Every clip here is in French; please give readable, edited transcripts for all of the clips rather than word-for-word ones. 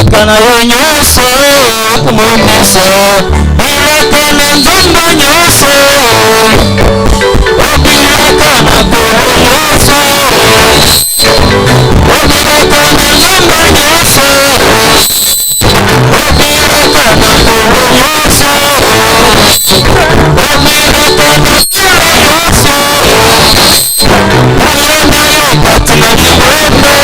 kana yonyoso kumumiso bilaka na nzamba nyoso obilaka na kumunyonso obilaka na nzamba nyoso obilaka na kumunyonso obilaka na kala nyonso oyenda yokati na libembe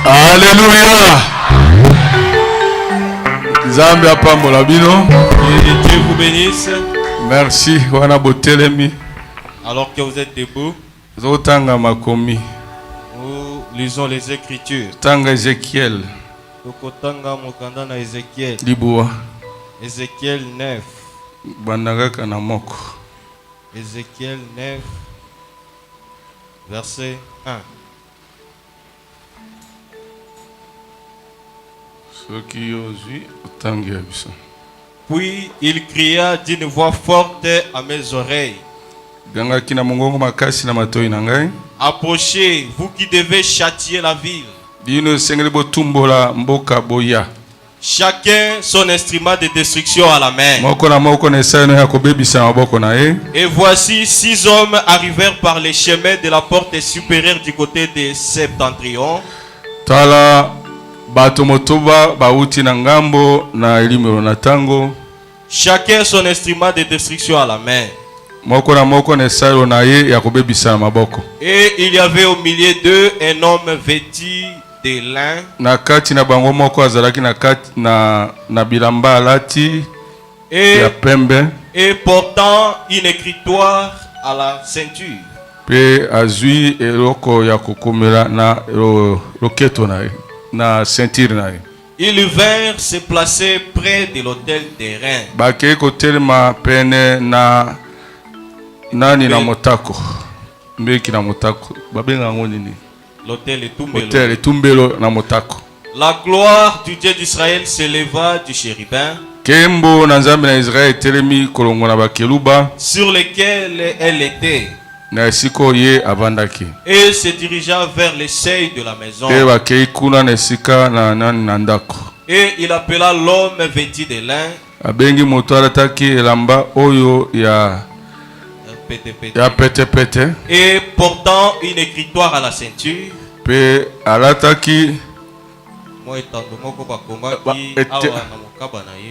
Alléluia. Zambe apambola bino. Que Dieu vous bénisse. Merci wana botelemi. Alors que vous êtes debout, Zotanga makomi. nous lisons les Écritures. Tanga Ezekiel. Tokotanga mokanda na Ézéchiel. Libua. Ézéchiel 9. Bandagaka na moko. Ézéchiel 9, verset 1. Puis il cria d'une voix forte à mes oreilles. Approchez, vous qui devez châtier la ville. Chacun son instrument de destruction à la main. Moko na moko na esaino ya kobebisa maboko na ye. Et voici 6 hommes arrivèrent par les chemins de la porte supérieure du côté de septentrion. Tala bato motoba bauti na ngambo na elimelo na tango. Chacun son instrument de destruction à la main. Moko na moko na esaino na ye ya kobebisa maboko. Et il y avait au milieu d'eux un homme vêtu de lin. Na kati na bango moko azalaki na kati na bilamba alati ya pembe. Et portant une écritoire à la ceinture. Pe azui eloko ya kokomela na loketo na ye na ceinture na ye. Ils vinrent se placer près de l'autel des reins. Bakei kotelema pene na nani na motako. Mbeki na motako. Babenga ngo nini? L'autel est tombé. Hotel etumbelo na motako. La gloire du Dieu d'Israël s'éleva du chérubin. Kembo na Nzambe na Israël telemi kolongo na bakeluba sur lesquels elle était. Na esiko ye avandaki. Et se dirigea vers les seuils de la maison. Pe bakei kuna na esika na nani na ndako. Et il appela l'homme vêtu de lin. Abengi moto alataki elamba oyo ya pete. Et portant une écritoire à la ceinture. Pe alataki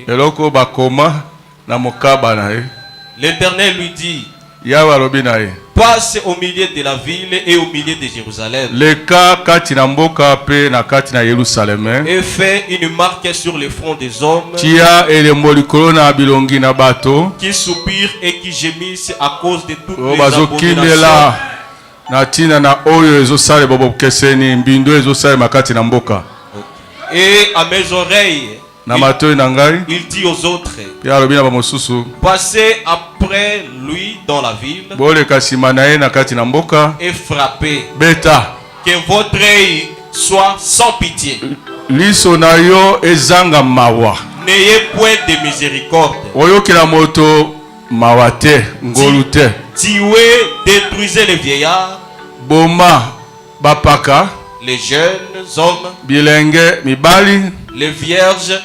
eloko bakoma na mokaba na ye. L'Éternel lui dit, Yawa lobi na ye, passe au milieu de la ville et au milieu de Jérusalem. Leka kati na mboka pe na kati na Yerusalem. Et fait une marque sur le front des hommes. Tia elembo likolo na bilongi na bato. Qui soupirent et qui gémissent à cause de toutes les abominations. Na tina na oyo ezosale bobo keseni mbindo ezosale makati na mboka. Et à mes oreilles, il dit aux autres, passez après lui dans la ville et frappez. Beta. Que votre œil soit sans pitié. N'ayez point de miséricorde. Tuez, détruisez les vieillards. Boma bapaka. Les jeunes hommes, bilenge mibali, les vierges,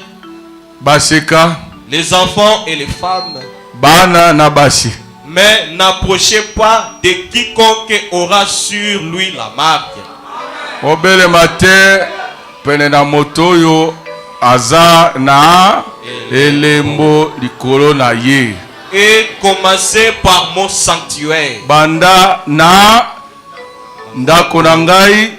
baseka, les enfants et les femmes, bana na basi. Mais n'approchez pas de quiconque aura sur lui la marque. Obele mate pene na motoyo aza na elembo likolo na ye. Et commencez par mon sanctuaire. Banda na ndako na ngai.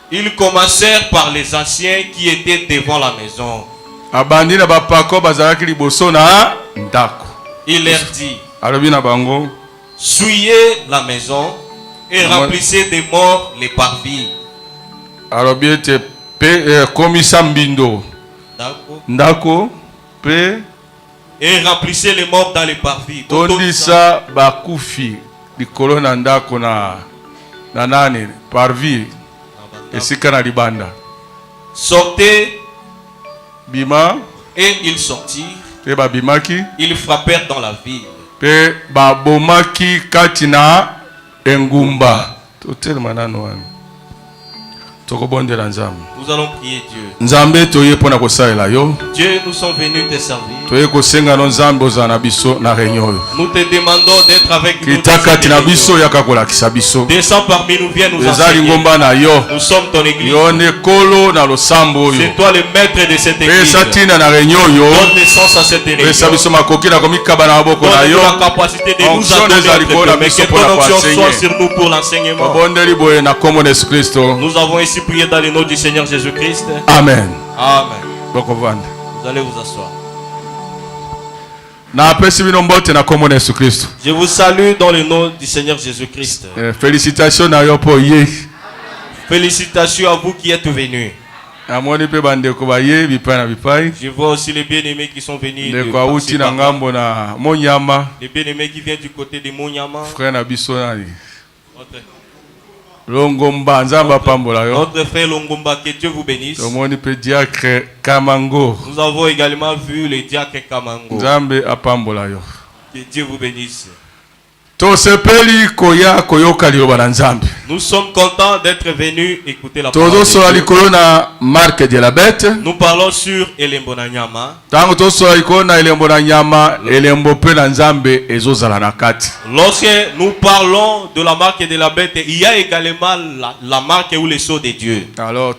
Ils commencèrent par les anciens qui étaient devant la maison. Il leur dit, souillez la maison et remplissez des morts les parvis. Et remplissez les morts dans les parvis. Nanani parvi esika na libanda. Sortez. Bima. Et ils sortirent. Pe ba bimaki. Ils frappèrent dans la ville. Pe ba bomaki katina engumba. Totel manano wana. Nous allons prier Dieu. Dieu, nous sommes venus te servir. Nous te demandons d'être avec nous. Descends parmi nous, viens nous enseigner. Nous sommes ton église. C'est toi le maître de cette église. Donne naissance à cette réunion. Donne-nous la capacité de nous adonner, mais que ton onction soit sur nous pour l'enseignement. Nous avons ici prié dans le nom du Seigneur Jésus-Christ. Amen. Amen. Vous allez vous asseoir. Je vous salue dans le nom du Seigneur Jésus-Christ. Félicitations à vous. Félicitations à vous qui êtes venus. Je vois aussi les bien-aimés qui sont venus. Les bien-aimés qui viennent du côté de Monyama. Longomba Nzamba pambola yo. Notre frère Longomba, que Dieu vous bénisse. Diacre Kamango. Nous avons également vu le diacre Kamango. Nzambe apambola yo. Que Dieu vous bénisse. Tosepeli koya koyoka liloba na Nzambe. Nous sommes contents d'être venus écouter la parole de Dieu. Nous parlons sur Elembona Nyama. Lorsque nous parlons de la marque de la bête, il y a également la marque ou le sceau de Dieu. Alors,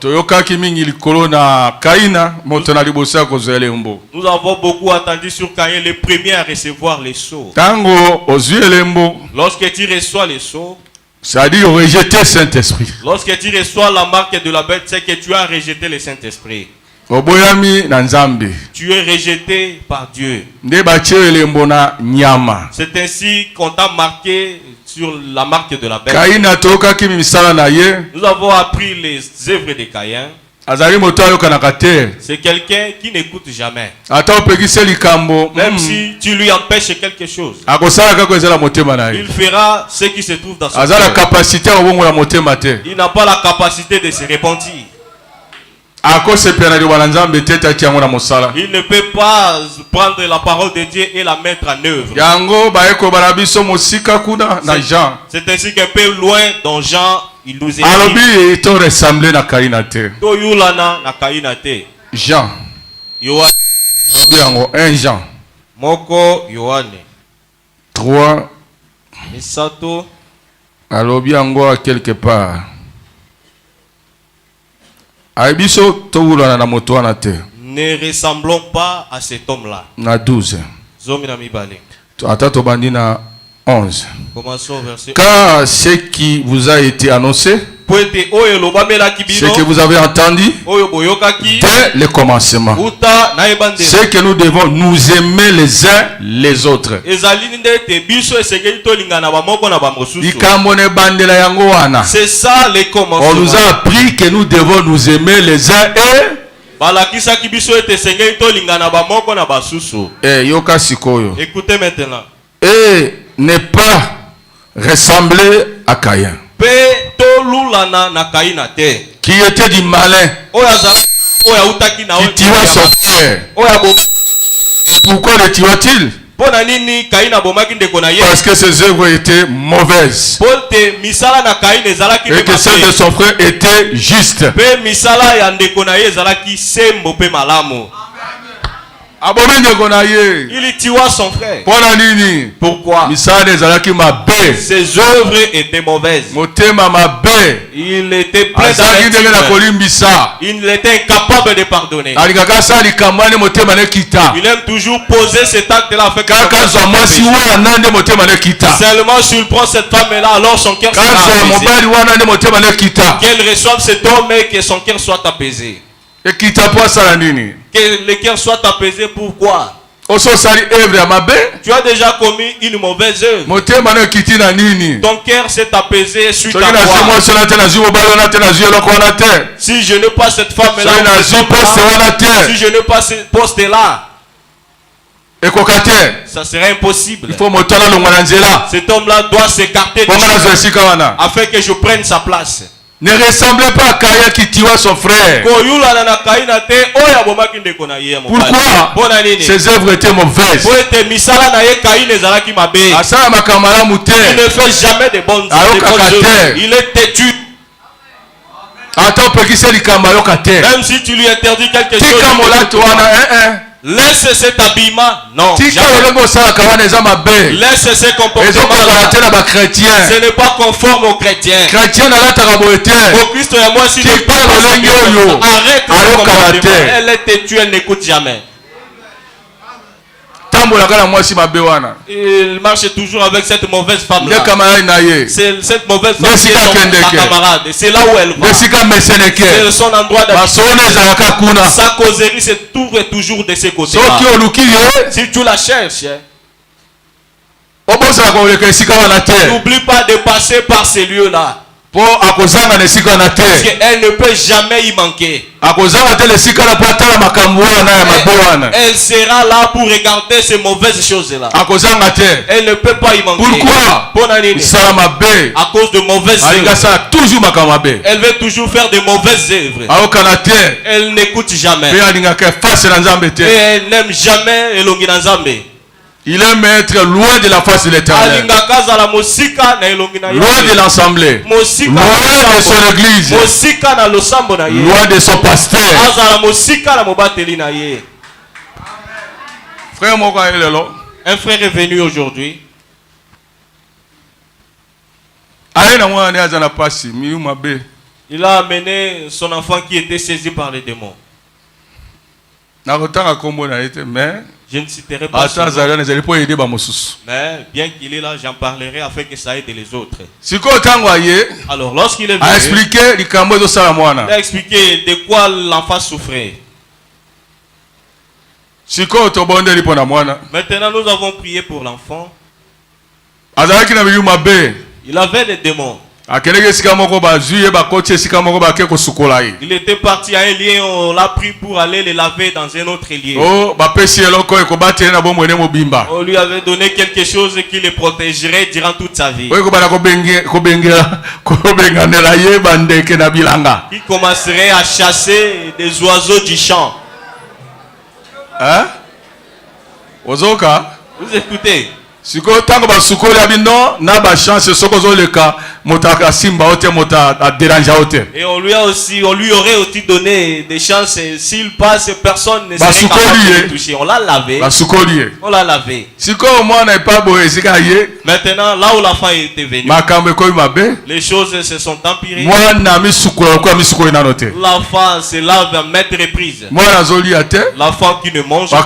nous avons beaucoup entendu sur Caïn, le premier à recevoir les sceaux. Lorsque tu reçois les sceaux, c'est-à-dire rejeter le Saint-Esprit. Lorsque tu reçois la marque de la bête, c'est que tu as rejeté le Saint-Esprit. Tu es rejeté par Dieu. C'est ainsi qu'on t'a marqué sur la marque de la bête. Nous avons appris les œuvres de Caïn. C'est quelqu'un qui n'écoute jamais. Même si tu lui empêches quelque chose, il fera ce qui se trouve dans son cœur. Il n'a pas la capacité de se repentir. Il ne peut pas prendre la parole de Dieu et la mettre en œuvre. C'est ainsi qu'un peu loin dans Jean, il nous est dit Jean. Yohane. 1 Jean. Moko Yohane. 3. Misato. Alobi yango quelque part. Ne ressemblons pas à cet homme-là. Na 12. Zomina mibale. Atato bandina 11. Commençons au verset. Car ce qui vous a été annoncé, ce que vous avez entendu dès le commencement, c'est que nous devons nous aimer les uns les autres. C'est ça les commencements. On nous a appris que nous devons nous aimer les uns Écoutez maintenant. Et ne pas ressembler à Caïn, qui était du malin, qui tua son frère. Pourquoi le tua-t-il? Parce que ses œuvres étaient mauvaises et que celles de son frère étaient justes. Il tua son frère. Pourquoi? Ses œuvres étaient mauvaises. Il était plein d'amertume. Il était incapable de pardonner. Il aime toujours poser cet acte-là. Seulement s'il prend cette femme-là, alors son cœur sera apaisé. Qu'elle reçoive cet homme et que son cœur soit apaisé. Que le cœur soit apaisé, pourquoi? Tu as déjà commis une mauvaise œuvre. Ton cœur s'est apaisé suite à quoi? Si je n'ai pas cette femme-là, si je n'ai pas ce poste-là, ça serait impossible. Cet homme-là doit s'écarter afin que je prenne sa place. Ne ressemblez pas à Caïn qui tua son frère. Pourquoi? Ses œuvres étaient mauvaises. Il ne fait jamais de bonnes œuvres. Il est têtu. Même si tu lui interdis quelque chose, laisse cet habillement. Non. Laisse ce comportement. Ce n'est pas conforme aux chrétiens. Au Christ et à moi, si je parle, arrête ce comportement. Elle est têtue, elle n'écoute jamais. Il marche toujours avec cette mauvaise femme-là. C'est cette mauvaise femme qui est sa camarade. C'est là où elle va. C'est son endroit d'habitation. Sa causerie, c'est toujours de ses côtés. Si tu la cherches, n'oublie pas de passer par ces lieux-là. Parce qu'elle ne peut jamais y manquer. Elle sera là pour regarder ces mauvaises choses-là. Elle ne peut pas y manquer. Pourquoi? À cause de mauvaises œuvres. Elle veut toujours faire de mauvaises œuvres. Elle n'écoute jamais. Et elle n'aime jamais Elongi Nzambe. Il aime être loin de la face de l'Éternel, loin de l'assemblée, loin de son église, loin de son pasteur. Frère, un frère est venu aujourd'hui. Il a amené son enfant qui était saisi par les démons. Je ne citerai pas son nom. Mais bien qu'il est là, j'en parlerai afin que ça aide les autres. Alors lorsqu'il est venu, il a expliqué de quoi l'enfant souffrait. Maintenant nous avons prié pour l'enfant. Il avait des démons. Il était parti à un lieu, on l'a pris pour aller le laver dans un autre lieu. On lui avait donné quelque chose qui le protégerait durant toute sa vie. Il commencerait à chasser des oiseaux du champ. Hein? Vous écoutez? Et on lui aurait aussi donné des chances. S'il passe, personne ne serait capable de le toucher. On l'a lavé. On l'a lavé. Maintenant, là où l'enfant était venu, les choses se sont empirées. L'enfant se lave à maintes reprises. L'enfant qui ne mange pas,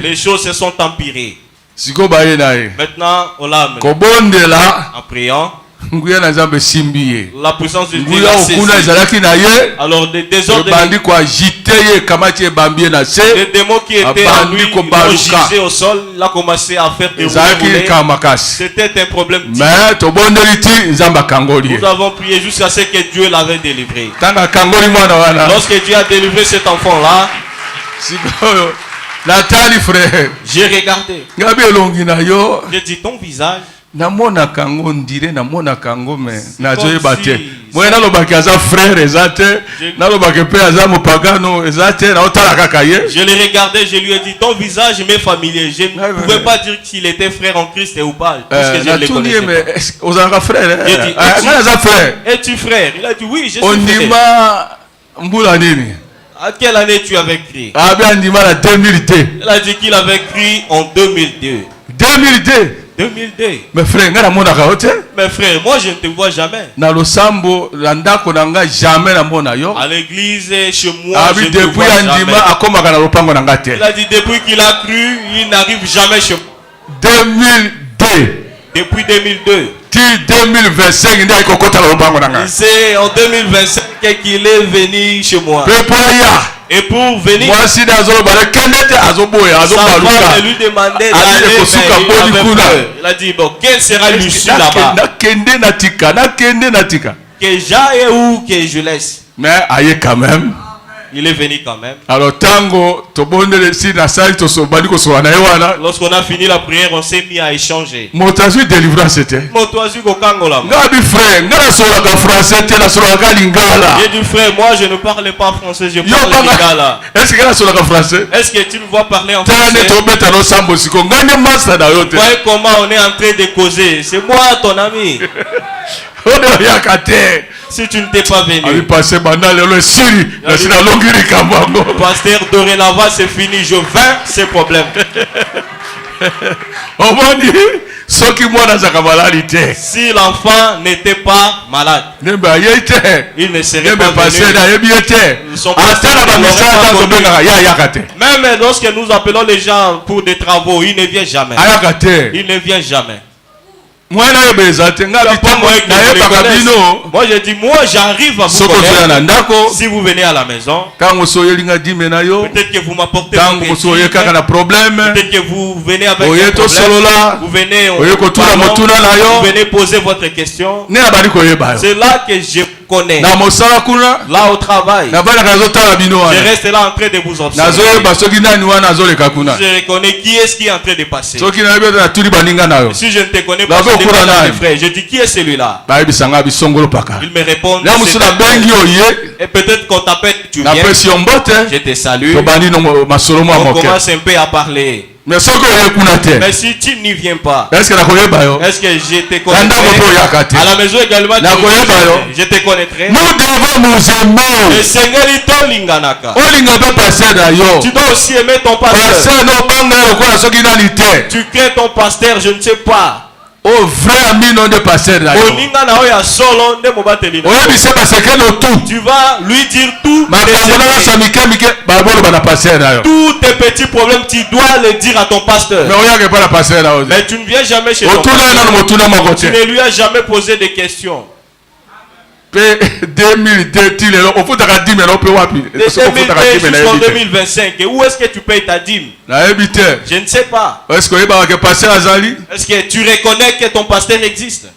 les choses se sont empirées. Maintenant, on l'a amené. En priant, la puissance de Dieu l'a saisi. Alors des désordres, les démons qui étaient en lui l'ont gisé au sol. Il a commencé à faire des roulements. C'était un problème. Nous avons prié jusqu'à ce que Dieu l'avait délivré. Lorsque Dieu a délivré cet enfant-là, j'ai regardé. J'ai dit ton visage. Je l'ai regardé, je lui ai dit ton visage m'est familier. Je ne pouvais pas dire qu'il était frère en Christ ou pas, puisque je ne le connaissais pas. Es-tu frère? Il a dit oui, je suis frère. À quelle année tu avais crié? Il a dit qu'il avait crié en 2002. 2002. Mes frères, moi je ne te vois jamais. À l'église, chez moi, je ne te vois jamais. Il a dit depuis qu'il a cru, il n'arrive jamais chez moi. 2002. Depuis 2002. 2025, c'est en 2025 qu'il est venu chez moi. Et pour venir, sa femme lui demandait d'aller, il a dit bon, quel sera l'issue là-bas? Que j'aille ou que je laisse? Mais aïe quand même. Il est venu quand même. Alors lorsqu'on a fini la prière, on s'est mis à échanger. Délivrance c'était. J'ai dit frère, moi je ne parle pas français, je parle lingala. Est-ce que tu me vois parler en français? Voyez comment on est en train de causer. C'est moi ton ami. Si tu ne t'es pas venu, pasteur, dorénavant c'est fini, je vins ces problèmes. Si l'enfant n'était pas malade, il ne serait pas venu. Même lorsque nous appelons les gens pour des travaux, il ne vient jamais. Il ne vient jamais. Moi je dis, moi j'arrive à vous connaître. Si vous venez à la maison, peut-être que vous m'apportez un problème, peut-être que vous venez avec un problème, vous venez poser votre question. C'est là que je connais. Là au travail, je reste là en train de vous observer. Je reconnais qui est-ce qui est en train de passer. Si je ne te connais pas, je dis qui est celui-là? Il me répond, et peut-être qu'on t'appelle, tu viens, je te salue, on commence un peu à parler. Mais si tu n'y viens pas, est-ce que je te connaîtrai? À la maison également, je te connaîtrai. Nous devons nous aimer. Le Seigneur tu dois aussi aimer ton pasteur. Tu crées ton pasteur, je ne sais pas. Oh, vrai ami non de pasteur là. Tu vas lui dire tout. Tous tes petits problèmes, tu dois les dire à ton pasteur. Mais tu ne viens jamais chez ton pasteur. Tu ne lui as jamais posé de questions. 2002 jusqu'en 2025. Et où est-ce que tu payes ta dîme? Je ne sais pas. Est-ce que tu reconnais que ton pasteur existe?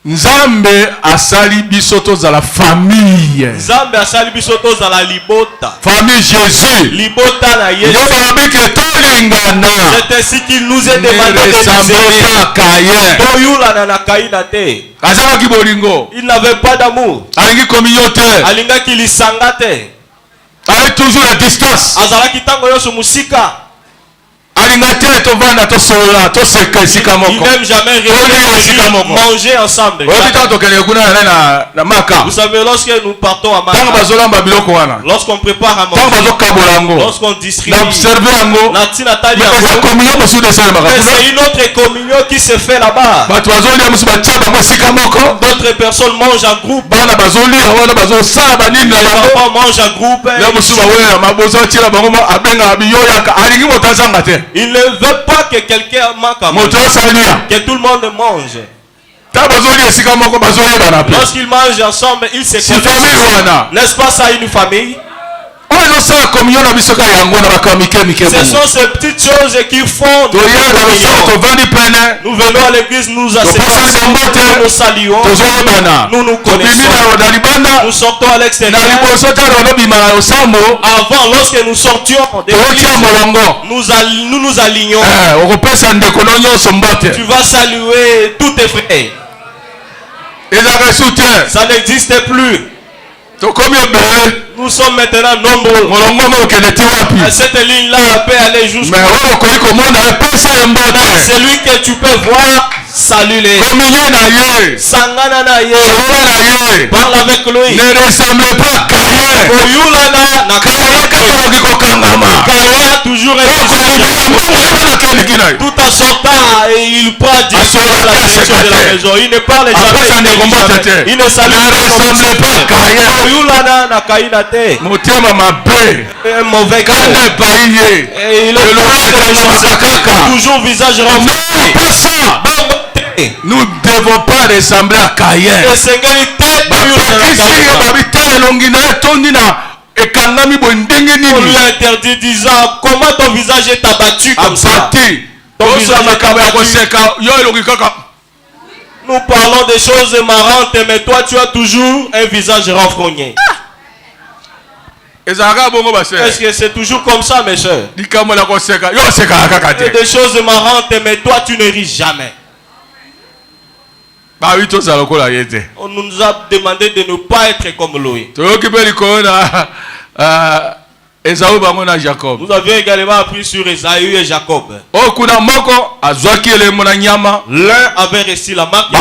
Nzambe asali bisoto za la famille. Nzambe asali bisoto za la libota. Famille Jésus. Libota na Yesu. C'est ainsi qu'il nous est demandé de nous aimer. Toyula na kaina te. Azalaki bolingo. Il n'avait pas d'amour. Alingi communauté. Alinga kilisanga te. Avec toujours la distance. Azalaki tango yoso musika. Il n'aime jamais rien manger ensemble. Vous savez, lorsque nous partons à Maka, lorsqu'on prépare à manger, lorsqu'on distribue, c'est une autre communion qui se fait là-bas. D'autres personnes mangent en groupe. Les enfants mangent en groupe. Il ne veut pas que quelqu'un manque à manger. Que tout le monde mange. Lorsqu'ils mangent ensemble, ils se connaissent. N'est-ce pas ça une famille? Ce sont ces petites choses qui font. Nous venons à l'église, nous asseyons, nous saluons, nous nous connaissons. Nous sortons à l'extérieur. Avant, lorsque nous sortions de l'église, nous nous alignons. Tu vas saluer tous tes frères. Ça n'existe plus. Nous sommes maintenant nombreux. Cette ligne-là peut aller jusqu'à. Celui que tu peux voir, salue-les. Sangana na ye. Parle avec lui. Ne ressemble pas à Caïn. Caïn toujours tout en sortant, il prend la direction de la maison. Il ne parle jamais. Il ne salue pas à Caïn. Un mauvais cœur. Et il est toujours visage renversé. Nous ne devons pas ressembler à Caïn. On lui a interdit disant comment ton visage est abattu comme ça. Ton visage est abattu. Nous parlons des choses marrantes, mais toi tu as toujours un visage renfrogné. Est-ce que c'est toujours comme ça, mes soeurs? Des choses marrantes, mais toi tu ne ris jamais. On nous a demandé de ne pas être comme lui. Nous avions également appris sur Esaü et Jacob. L'un avait reçu la marque,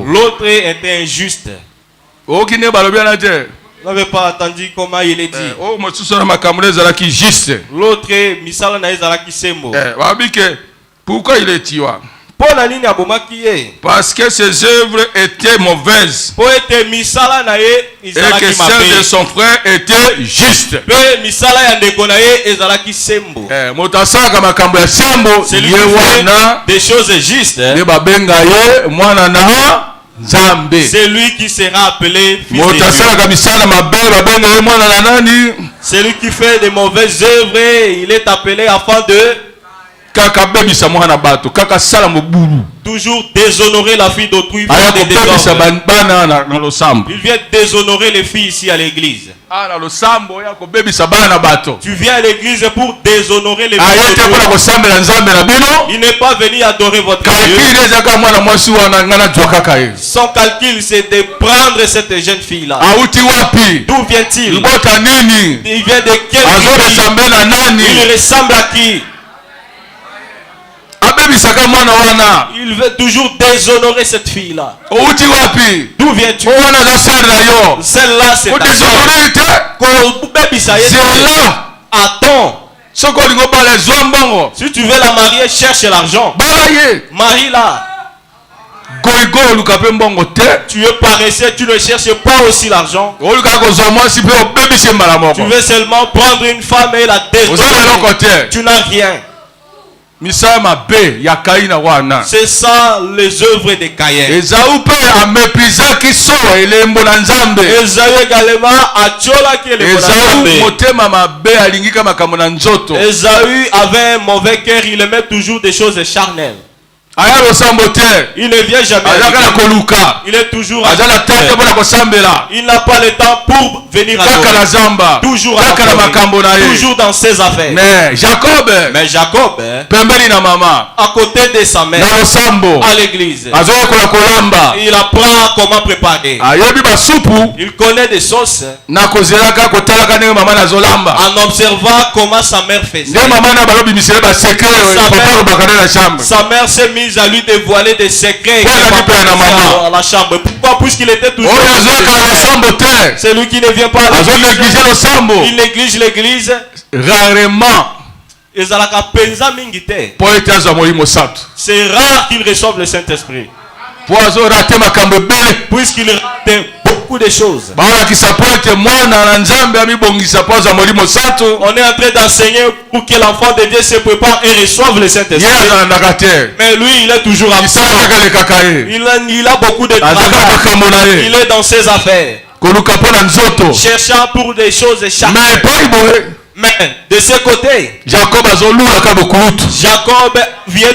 l'autre était injuste. Vous n'avez pas entendu comment il est dit. L'autre, Misala na ezalaki sembo. Pourquoi il est tué? Parce que ses œuvres étaient mauvaises et que celles de son frère étaient justes. Celui qui fait des choses justes, c'est lui qui sera appelé fils de Dieu. Celui qui fait des mauvaises œuvres, il est appelé afin de Toujours déshonorer la fille d'autrui. Il vient déshonorer les filles ici à l'église. Tu viens à l'église pour déshonorer les filles d'autrui. Il n'est pas venu adorer votre Dieu. Son calcul, c'est de prendre cette jeune fille-là. D'où vient-il? Il vient de quel pays? Il ressemble à qui? Il veut toujours déshonorer cette fille-là. D'où viens-tu? Celle-là, c'est ta soeur. Attends. Si tu veux la marier, cherche l'argent. Marie-la. Tu es paresseux, tu ne cherches pas aussi l'argent. Tu veux seulement prendre une femme et la déshonorer. Tu n'as rien. C'est ça les œuvres de Caïn. Esaü également Esaü avait un mauvais cœur, il aimait toujours des choses charnelles. Il ne vient jamais. Il est toujours il n'a pas le temps pour venir adorer. Toujours dans ses affaires. Mais Jacob, à côté de sa mère, à l'église, il apprend comment préparer. Il connaît des sauces en observant comment sa mère faisait. Sa mère s'est mise à lui dévoiler des secrets à la chambre. Pourquoi? Puisqu'il était toujours c'est lui qui ne vient pas à l'église. Il néglige l'église rarement. C'est rare qu'il reçoive le Saint-Esprit, puisqu'il rate beaucoup de choses. On est en train d'enseigner pour que l'enfant de Dieu se prépare et reçoive le Saint-Esprit. Mais lui, il est toujours absent. Il a beaucoup de travail. Il est dans ses affaires, cherchant pour des choses charnelles. Mais de ce côté, Jacob vient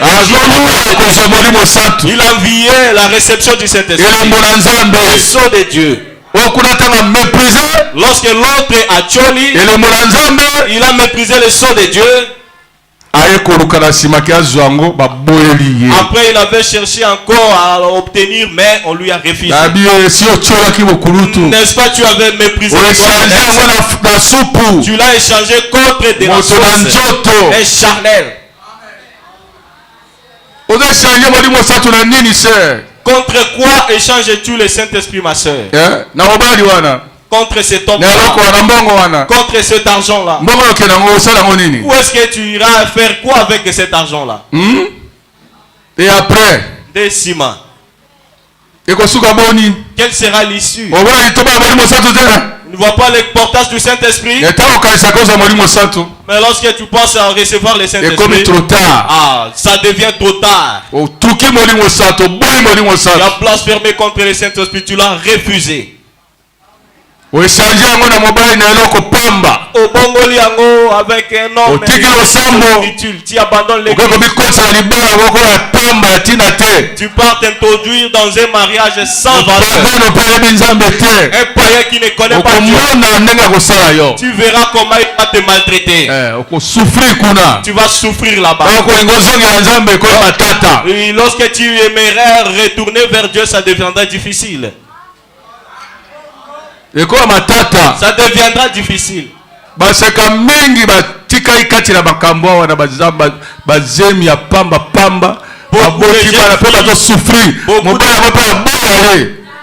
il enviait la réception du Saint-Esprit, le sceau de Dieu. Lorsque l'autre a tcholi, il a méprisé le sceau de Dieu. Après, il avait cherché encore à l'obtenir, mais on lui a refusé. N'est-ce pas, tu avais méprisé le sceau. Tu l'as échangé contre des ressources et charnel. Contre quoi échanges-tu le Saint-Esprit, ma soeur? Contre cet homme, contre cet argent-là. Où est-ce que tu iras faire quoi avec cet argent-là? Et après, des ciments. Quelle sera l'issue? Tu ne vois pas le portage du Saint-Esprit? Mais lorsque tu penses à recevoir le Saint-Esprit, ça devient trop tard. Tu as blasphémé contre le Saint-Esprit, tu l'as refusé. Avec un homme tu abandonnes l'église. Tu pars t'introduire dans un mariage sans valeur. Un païen qui ne connaît pas Dieu. Tu verras comment il va te maltraiter. Tu vas souffrir là-bas. Et lorsque tu aimerais retourner vers Dieu, ça deviendra difficile. Ça deviendra difficile.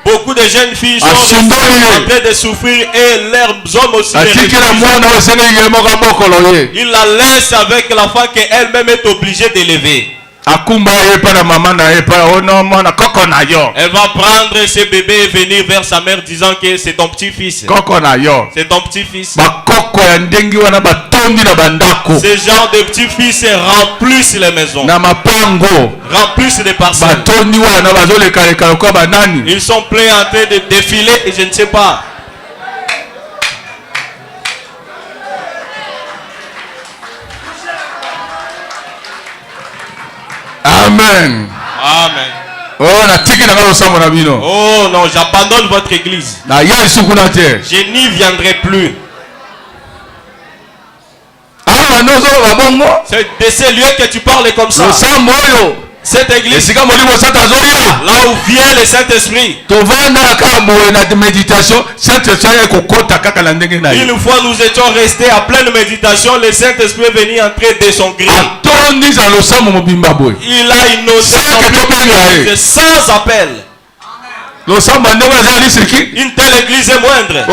Beaucoup de jeunes filles sont en train de souffrir et leurs hommes aussi. Ils la laissent avec la femme qu'elle-même est obligée d'élever. Elle va prendre ce bébé et venir vers sa mère disant que c'est ton petit-fils. C'est ton petit-fils. Ce genre de petits-fils remplissent les maisons, remplissent les parcelles. Ils sont pleins en train de défiler et je ne sais pas. Amen. Amen. Oh, non, j'abandonne votre église. Je n'y viendrai plus. C'est de ces lieux que tu parles comme ça. Cette église, là où vient le Saint-Esprit. Une fois nous étions restés à pleine méditation, le Saint-Esprit est venu entrer de son gré. Il a inondé sans appel. Une telle église est moindre.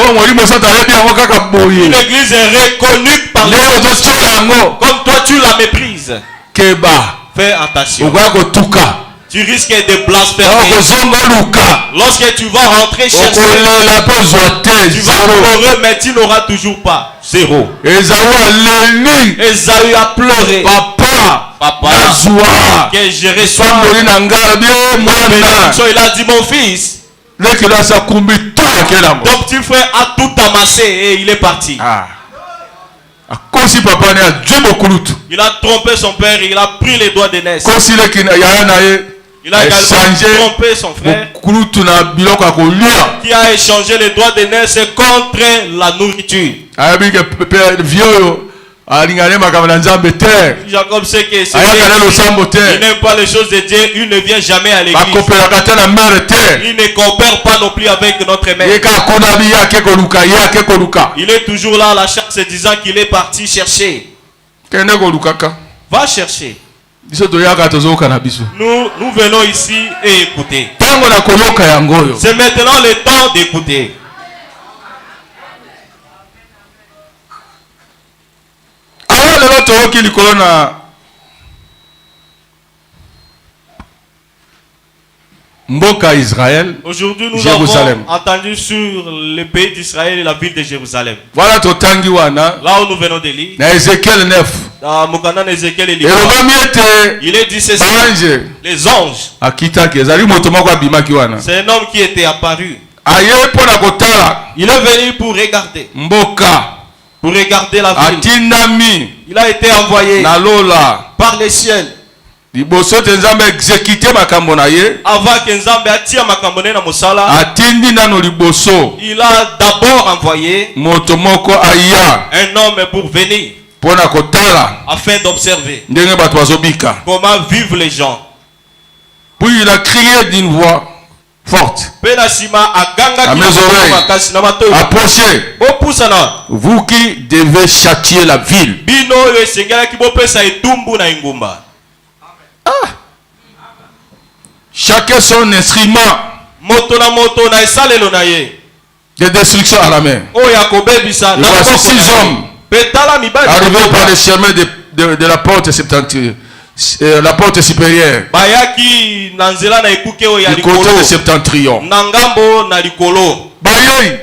Une église est reconnue par les autres. Comme toi tu la méprises. Fais attention. Tu risques de blasphémer. Lorsque tu vas rentrer chercher, tu vas pleurer, mais tu n'auras toujours pas. Zéro. Esaü a pleuré. Papa, que je reçois. Il a dit, mon fils, ton petit frère a tout amassé et il est parti. Il a trompé son père, il a pris les doigts d'aînesse. Il a également trompé son frère qui a échangé les doigts d'aînesse contre la nourriture. Jacob sait que c'est il n'aime pas les choses de Dieu, il ne vient jamais à l'église. Il ne coopère pas non plus avec notre mère. Il est toujours là à la chasse disant qu'il est parti chercher. Va chercher. Nous venons ici et écouter. C'est maintenant le temps d'écouter. Mboka Israël. Aujourd'hui nous avons entendu sur le pays d'Israël et la ville de Jérusalem. Voilà là où nous venons de lire. Ézéchiel 9. Il est dit ceci. Les anges. C'est un homme qui était apparu. Il est venu pour regarder. Mboka. Pour regarder la ville. Il a été envoyé par les ciels. Avant que Nzambe atia makambo na mosala, il a d'abord envoyé un homme pour venir afin d'observer comment vivent les gens. Puis il a crié d'une voix forte à mes oreilles, approchez, vous qui devez châtier la ville. Chacun son instrument de destruction à la main. Et voici 6 hommes arrivés par le chemin de la porte septentrionale. La porte supérieure du côté de septentrion.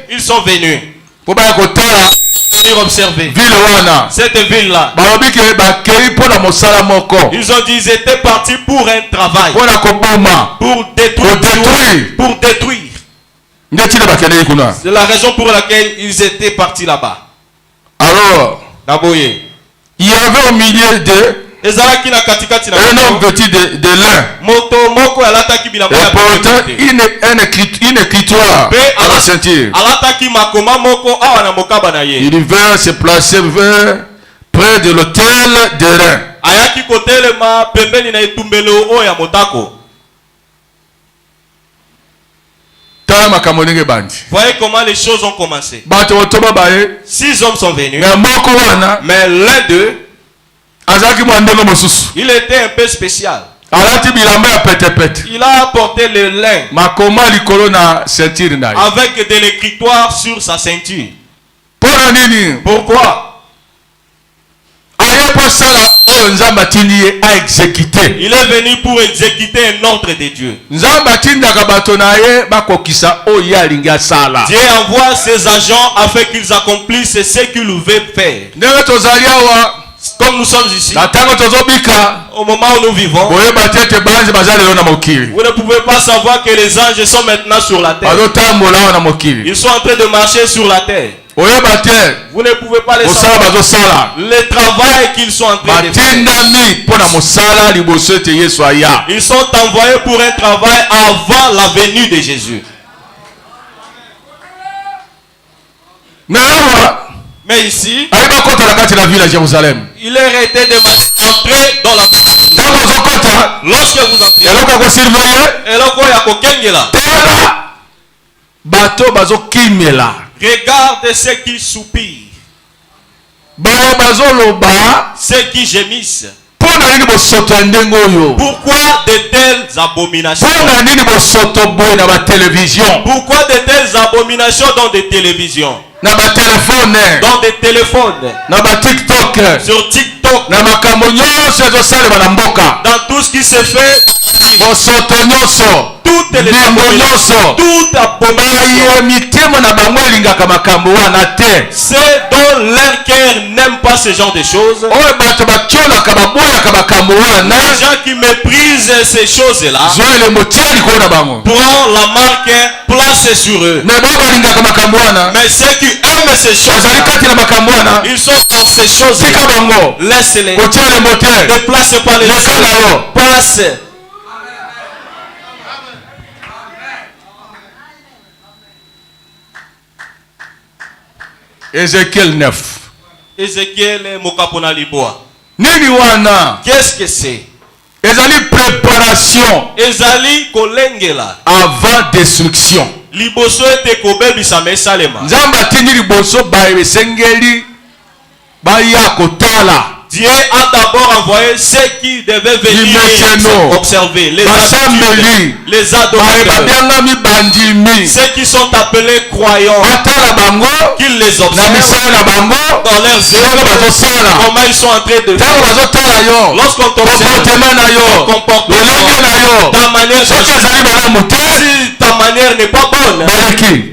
Ils sont venus pour observer cette ville là. Ils ont dit ils étaient partis pour un travail, pour détruire. C'est la raison pour laquelle ils étaient partis là-bas. Alors il y avait au milieu d'eux un homme vêtu de lin et portant une écriture à la ceinture. Il vint se placer près de l'autel de lin. Voyez comment les choses ont commencé. 6 hommes sont venus, mais l'un d'eux, il était un peu spécial. Il a apporté le lin avec de l'écritoire sur sa ceinture. Pourquoi? Il est venu pour exécuter un ordre de Dieu. Dieu envoie ses agents afin qu'ils accomplissent ce qu'il veut faire. Comme nous sommes ici, au moment où nous vivons, vous ne pouvez pas savoir que les anges sont maintenant sur la terre. Ils sont en train de marcher sur la terre. Vous ne pouvez pas les savoir. Le travail qu'ils sont en train de faire. Ils sont envoyés pour un travail avant la venue de Jésus. Mais ici, il est arrêté de entrer dans la ville. Lorsque vous entrez, regarde ceux qui soupirent, ceux qui gémissent. Pourquoi de telles abominations? Pourquoi de telles abominations dans des télévisions? Dans des téléphones, sur TikTok, dans tout ce qui se fait, toutes les abominations, toute abomination. C'est dont leur cœur n'aime pas ce genre de choses. Les gens qui méprisent ces choses-là prend la marque placée sur eux. Mais ceux qui aiment ces choses, ils sont dans ces choses. Laisse-les. Ne place pas les choses. Place. Ézéchiel 9. Ézéchiel Mokapona Liboa. Nini wana? Qu'est-ce que c'est? Ezali préparation. Ezali kolengela. Avant destruction. Liboso ete kobebisa mesalema. Nzamba tini liboso ba esengeli ba ya kotala. Dieu a d'abord envoyé ceux qui devaient venir observer, les adorateurs, ceux qui sont appelés croyants, qu'ils les observent dans leurs œuvres, comment ils sont en train de faire. Lorsqu'on t'observe, ton comportement, ta manière de si ta manière n'est pas bonne,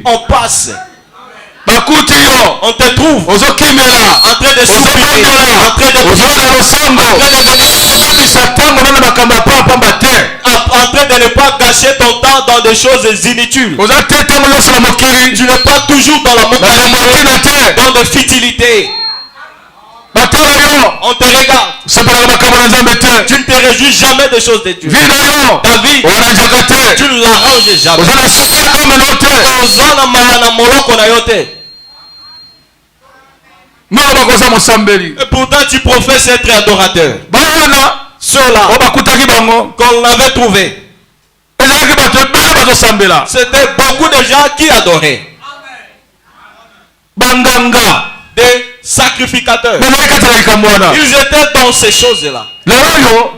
on passe. On te trouve en train de souffrir, en train de ne pas gâcher ton temps dans des choses inutiles. Tu n'es pas toujours dans la mentalité, dans des futilités. On te regarde. Tu ne te réjouis jamais des choses de Dieu. Ta vie, tu ne l'arranges jamais. Et pourtant tu professes être adorateur. Ceux-là qu'on avait trouvé, c'était beaucoup de gens qui adoraient. Des sacrificateurs. Ils étaient dans ces choses-là.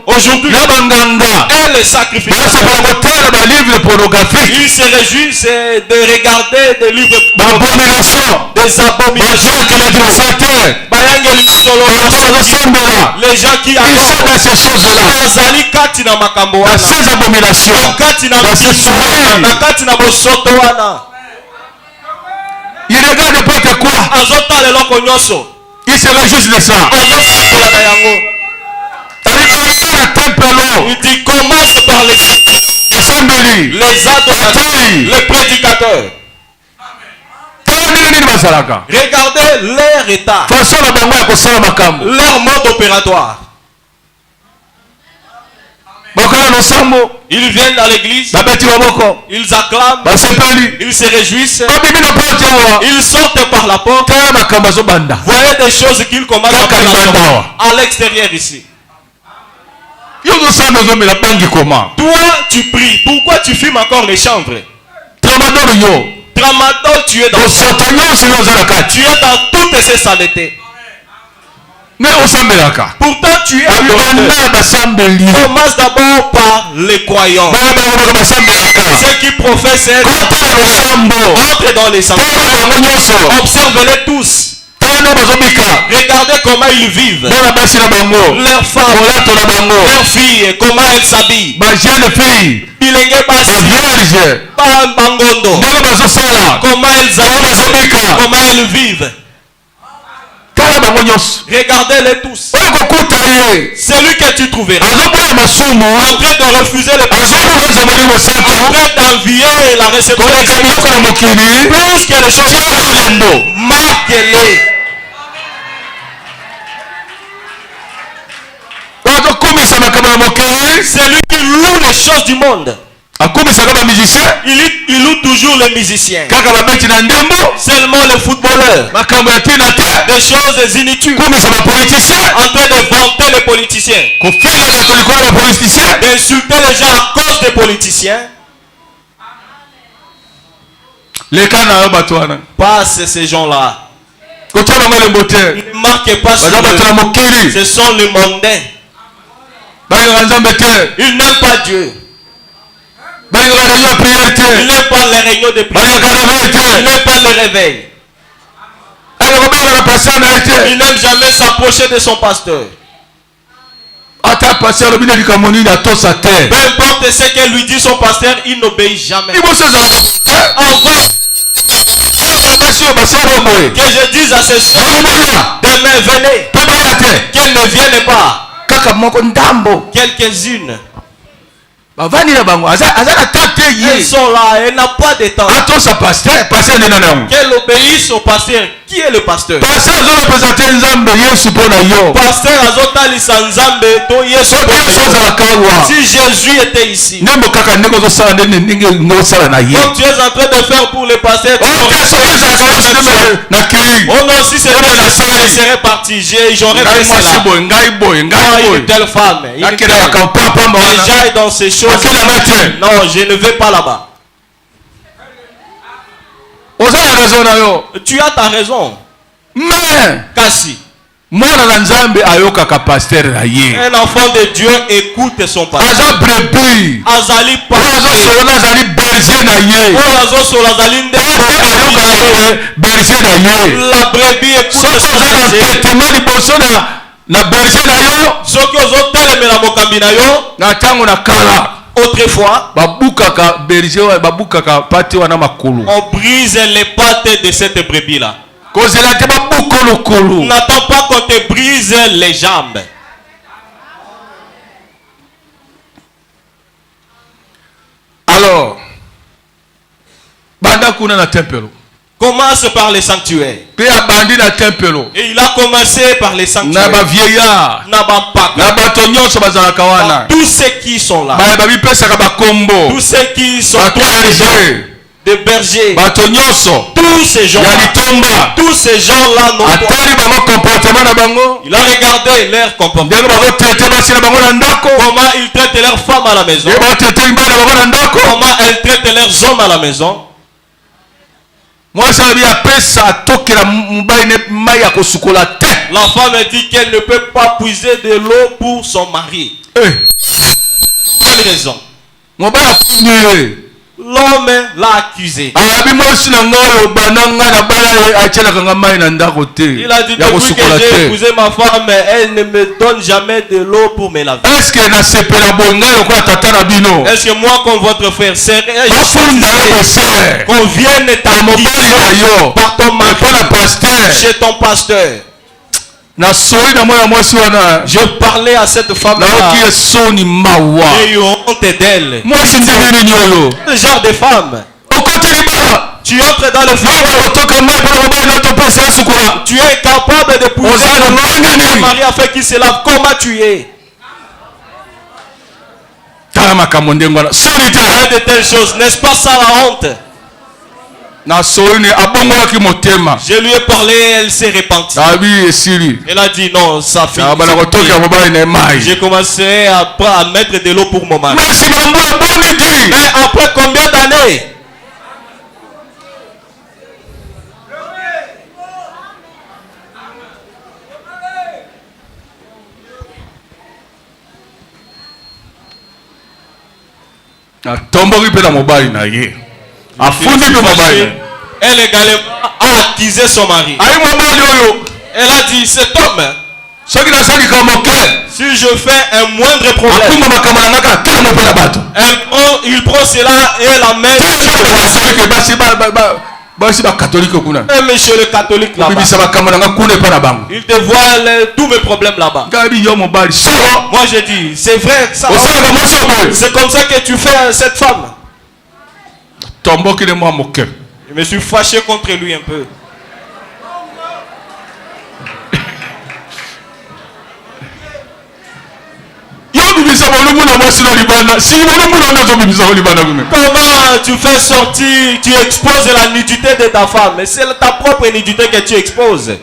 Aujourd'hui, et les sacrificateurs, ils se réjouissent de regarder des livres d'abominations, des abominations. Les gens qui adorent ces choses-là, ces abominations, il regarde n'importe quoi. Il se réjouit de ça. Il dit commence par les adorateurs, les prédicateurs. Regardez leur état, leur mode opératoire. Ils viennent dans l'église, ils acclament, ils se réjouissent, ils sortent par la porte. Voyez des choses qu'ils commencent à l'extérieur ici. Toi tu pries, pourquoi tu fumes encore les chanvres? Tramadol, tu es dans toutes ces saletés. Pourtant tu es commence d'abord par les croyants, ceux qui professent entre dans les sanctuaires. Observe-les tous. Regardez comment ils vivent. Leurs femmes, leurs filles, comment elles s'habillent. Comment elles vivent. Regardez-les tous. Celui que tu trouveras en train de refuser le péché, en train d'envier la réception plus que les choses, marquez-les. Celui qui loue les choses du monde, il loue toujours les musiciens. Seulement les footballeurs. Des choses inutiles. En train de vanter les politiciens. D'insulter les gens à cause des politiciens. Passe ces gens-là. Ne marquez pas sur eux. Ce sont les mondains. Ils n'aiment pas Dieu. Il n'aime pas les réunions de prière. Il n'aime pas le réveil. Il n'aime jamais s'approcher de son pasteur. Peu importe ce que lui dit son pasteur, il n'obéit jamais. Que je dise à ces soeurs, demain venez, qu'elles ne viennent pas. Quelques-unes. Elles sont là, elle n'a pas de temps. Qu'elle obéisse au pasteur. Qui est le pasteur? Pasteur Azotalisa Nzambe to Yesu. Si Jésus était ici, comme tu es en train de faire pour le pasteur, oh non, si c'était la seule, elle serait partie. J'aurais fait cela. Une telle femme, déjà est dans ces choses. Non, je ne vais pas là-bas. Tu as ta raison. Mais Kasi, un enfant de Dieu écoute son pasteur. Azali la brebis écoute son pasteur. Autrefois, on brise les pattes de cette brebis-là. N'attends pas qu'on te brise les jambes. Alors, commence par les sanctuaires. Et il a commencé par les sanctuaires. Tous ceux qui sont là. Tous ceux qui sont des bergers. Tous ces gens-là. Tous ces gens-là n'ont pas. Il a regardé leur comportement. Comment ils traitent leurs femmes à la maison. Comment elles traitent leurs hommes à la maison. La femme dit qu'elle ne peut pas puiser de l'eau pour son mari. Quelle raison? L'homme l'a accusé. Il a dit depuis que j'ai épousé ma femme, elle ne me donne jamais de l'eau pour me laver. Est-ce que moi comme votre frère qu'on vienne t'accuser par ton mari chez ton pasteur? Je parlais à cette femme-là. J'ai eu honte d'elle. Ce genre de femme. Tu entres dans le foyer. Tu es capable de pousser ton mari afin qu'il se lave. Comment tu es? De telles choses. N'est-ce pas ça la honte? Je lui ai parlé, elle s'est repentie. Elle a dit non, ça fait. J'ai commencé à mettre de l'eau pour mon mari. Mais après combien d'années? Elle également a accusé son mari. Elle a dit cet homme, si je fais un moindre problème, il prend cela et la met. Même chez le catholique là-bas. Il te voit tous mes problèmes là-bas. Moi je dis, c'est vrai, ça. C'est comme ça que tu fais cette femme. Je me suis fâché contre lui un peu. Comment tu fais sortir, tu exposes la nudité de ta femme, mais c'est ta propre nudité que tu exposes.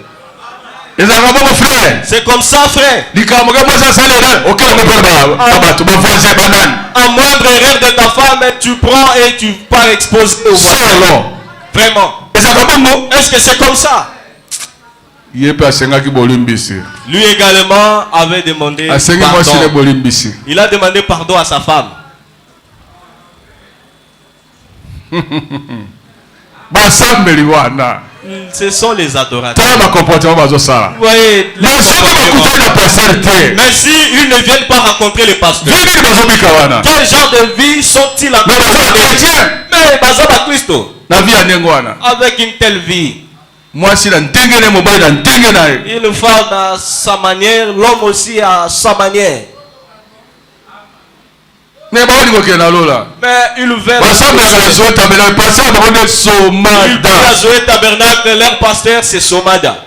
C'est comme ça, frère. En moindre erreur de ta femme, tu prends et tu pars exposer au voisin. Vraiment. Est-ce que c'est comme ça? Lui également avait demandé pardon. Il a demandé pardon à sa femme. Ce sont les adorateurs. Vous voyez, mais si ils ne viennent pas rencontrer les pasteurs, quel genre de vie sont-ils en train de mais Bazaba Christo, avec une telle vie, une femme à sa manière, l'homme aussi à sa manière. Mais ils veulent Zoé Tabernacle, leur pasteur c'est Somada.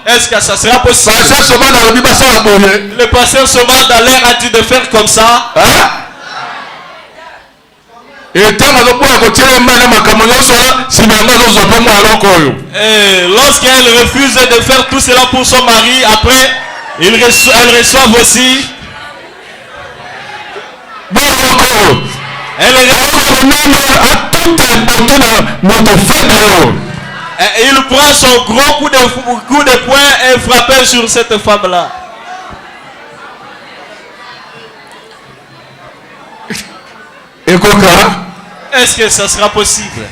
Est-ce que ça sera possible? Le pasteur Somada leur a dit de faire comme ça. Et lorsqu'elle refuse de faire tout cela pour son mari, après, elle reçoit aussi. Il prend son gros coup de poing et frappe sur cette femme-là. Est-ce que ça sera possible?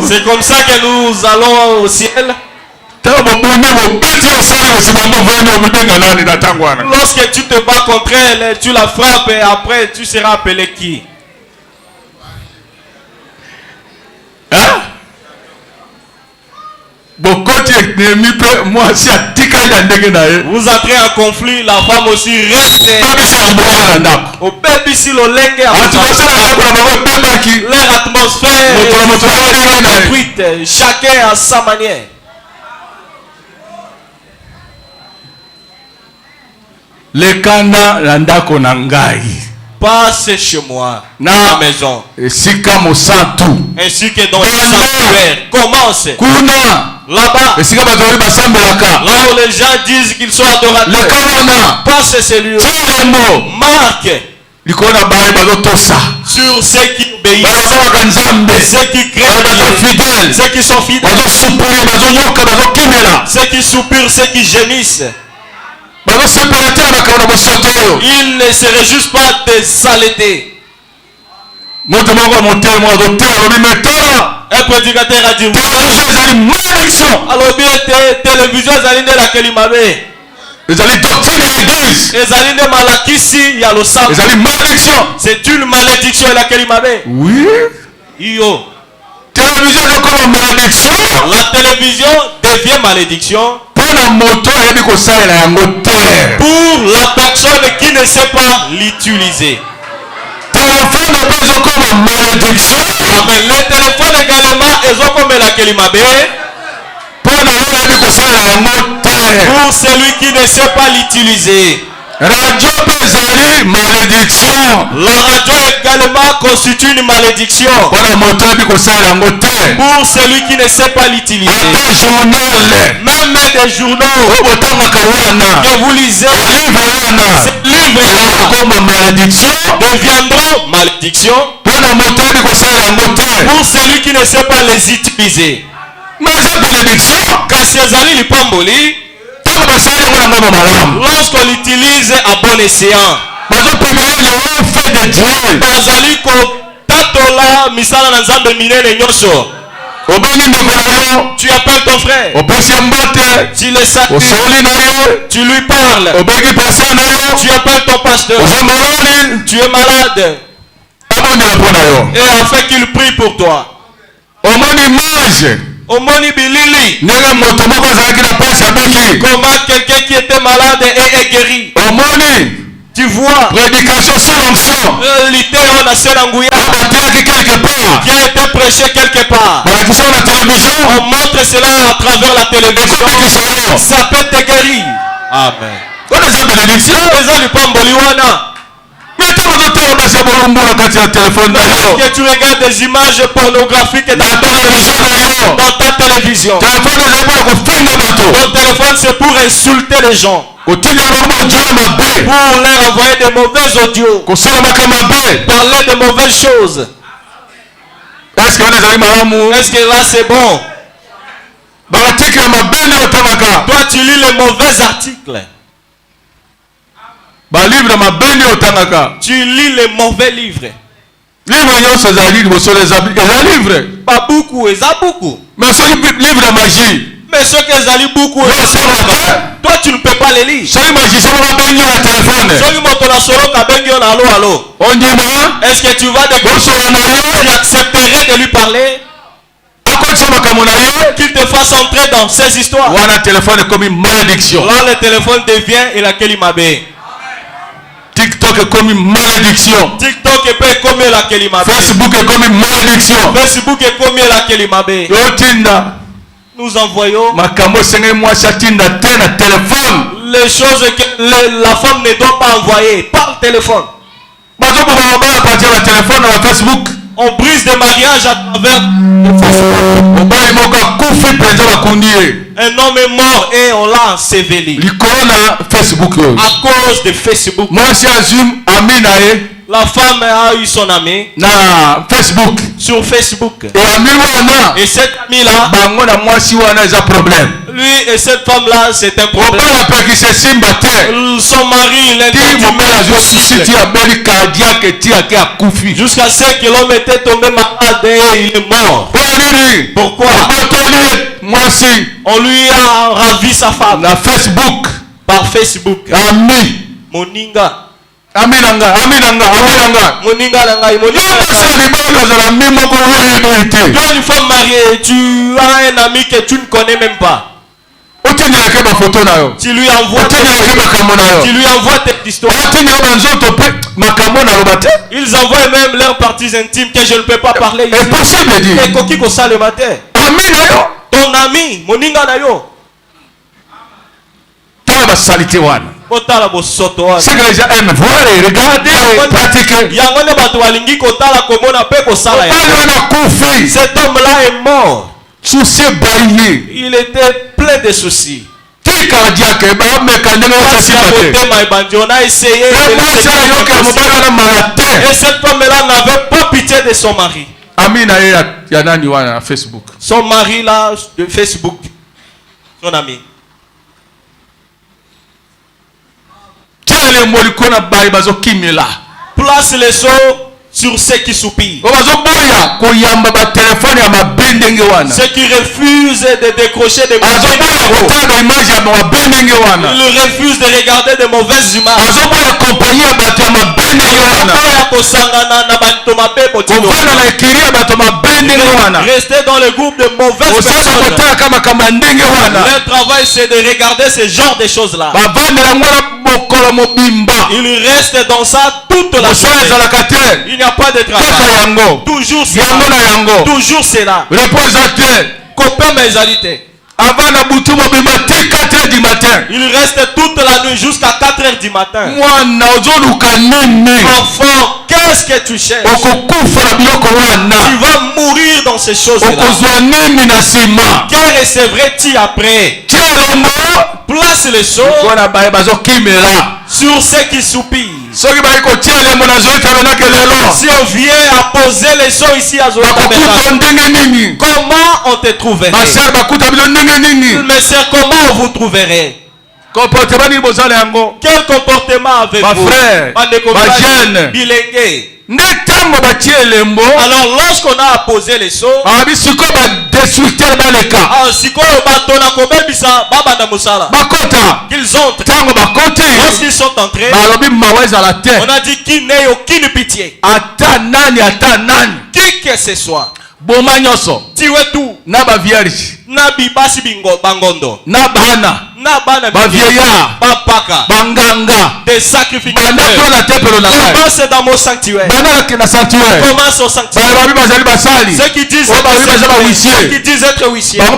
C'est comme ça que nous allons au ciel. Lorsque tu te bats contre elle, tu la frappes et après tu seras appelé qui? Vous entrez en conflit, la femme aussi reste. Au baby si le lengue leur atmosphère est chacun à sa manière. Le kana landako nangai. Passe chez moi, dans la maison. Ainsi que dans le sanctuaire. Commence. Là-bas. Là où les gens disent qu'ils sont adorateurs. Passe celui-là. Marque. Sur ceux qui obéissent. Ceux qui craignent. Ceux qui sont fidèles. Ceux qui soupirent, ceux qui gémissent. Ils ne se réjouissent pas de saleté. Un prédicateur a dit alors bien télévision ezali la kelimabe ezali doctrine ya l'église ezali ne malakisi ya losambo ezali malédiction. C'est une malédiction la kelimabe. Oui. Yo. Télévision est comme malédiction. La télévision devient malédiction. Pour la personne qui ne sait pas l'utiliser. Téléphone est comme malédiction. Mais le téléphone également est comme la kelimabe. Pour celui qui ne sait pas l'utiliser. Radio pesari malédiction. La radio également constitue une malédiction. Pour celui qui ne sait pas l'utiliser. Même des journaux que vous lisez, ces livres deviendront malédiction. Pour celui qui ne sait pas les utiliser. Quand ces amis les pamboli, lorsqu'on l'utilise à bon escient, tu appelles ton frère, tu le salues, tu lui parles, tu appelles ton pasteur, tu es malade, Et afin qu'il prie pour toi. Omoni bilili. Comment quelqu'un qui était malade est guéri. Tu vois. Prédication sur l'onction. Qui a été prêché quelque part. On montre cela à travers la télévision. Ça peut te guérir. Amen. Que tu regardes des images pornographiques dans ta télévision. Ton téléphone c'est pour insulter les gens. Pour leur envoyer des mauvais audios. Parler de mauvaises choses. Est-ce que là c'est bon? Toi tu lis les mauvais articles. Tu lis les mauvais livres. Pas beaucoup, ils ont beaucoup. Mais ce livre de magie. Mais ceux qui ont beaucoup, toi tu ne peux pas les lire. Est-ce que tu vas tu accepterais de lui parler? Qu'il te fasse entrer dans ces histoires. Là le téléphone devient et laquelle il m'a bé. TikTok est comme une malédiction. TikTok est comme la Kelimabé. Facebook est comme une malédiction. Facebook est comme la Kelimabé. Nous envoyons les choses que la femme ne doit pas envoyer par téléphone. On brise des mariages à travers un homme est mort et on l'a enseveli à cause de Facebook. La femme a eu son ami sur Facebook. Et cet ami-là, lui et cette femme-là, c'est un problème. Son mari, il est jusqu'à ce que l'homme était tombé malade et il est mort. Pourquoi? On lui a ravi sa femme par Facebook. Moninga. Quand une femme mariée, tu as un ami que tu ne connais même pas. Tu lui envoies tes histoires. Ils envoient même leurs parties intimes que je ne peux pas parler ici. Ton ami, moninga na yo. C'est que les gens aiment voir et regarder, pratiquer. Cet homme-là est mort. Il était plein de soucis. On a essayé et cette femme-là n'avait pas pitié de son mari. Son mari là de Facebook, son ami. Place les seaux sur ceux qui soupirent. Ceux qui refusent de décrocher des mauvaises images. Ils refusent de regarder de mauvaises images. Rester dans le groupe de mauvaises personnes. Leur travail c'est de regarder ce genre de choses là. Ils restent dans ça toute la journée. Il n'y a pas de travail. Toujours c'est là. Toujours c'est là. Copain mes alités. Il reste toute la nuit jusqu'à 4 h du matin. Enfant, qu'est-ce que tu cherches? Tu vas mourir dans ces choses-là. Quel recevrais-tu après? Place les choses sur ceux qui soupirent. Si on vient à poser les choses ici à Zotabernacle, comment on te trouverait? Mes sœurs, comment on vous trouverait? Quel comportement avez-vous? Ma frère, ma jeune, Alors lorsqu'on a apposé les seaux, qu'ils entrent. Lorsqu'ils sont entrés, on a dit qu'il n'ait aucune pitié. Qui que ce soit. Tiwe tout. Naba vierge. Nabi basi bangondo. Nabana. Ba vieillard. Bapaka. Banganga. Des sacrificateurs. Commence dans mon sanctuaire. Commence au sanctuaire. Ceux qui disent être huissiers.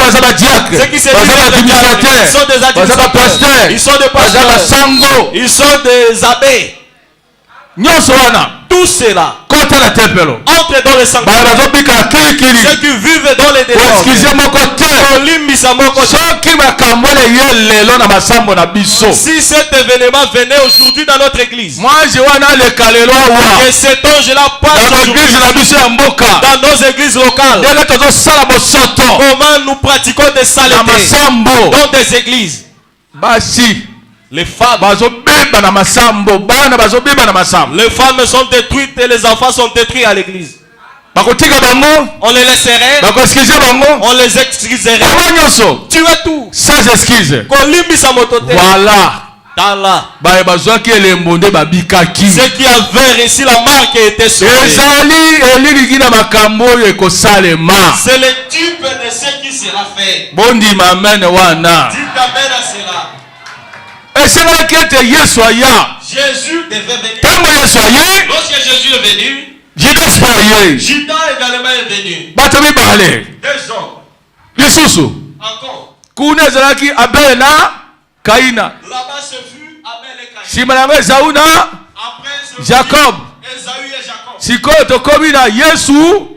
Ceux qui se disent ils sont des administrateurs. Ils sont des pasteurs. Ils sont des abbés. Tout cela entre dans le sanctuaire. Ceux qui vivent dans les désordres. Si cet événement venait aujourd'hui dans notre église, que cet ange-là passe dans nos églises locales, comment nous pratiquons des saletés dans des églises. Les femmes sont détruites et les enfants sont détruits à l'église. On les laisserait, on les excuserait. Tu es tout. Sans excuse. Voilà. Ceux qui avaient reçu la marque étaient sauvés. C'est le type de ce qui sera fait. Dites amen à cela. Jésus devait venir. Lorsque Jésus est venu, Judas également est venu. Deux hommes. Encore. Là-bas ce fut Abel et Caïn. Après ce Jacob. Esaü et Jacob.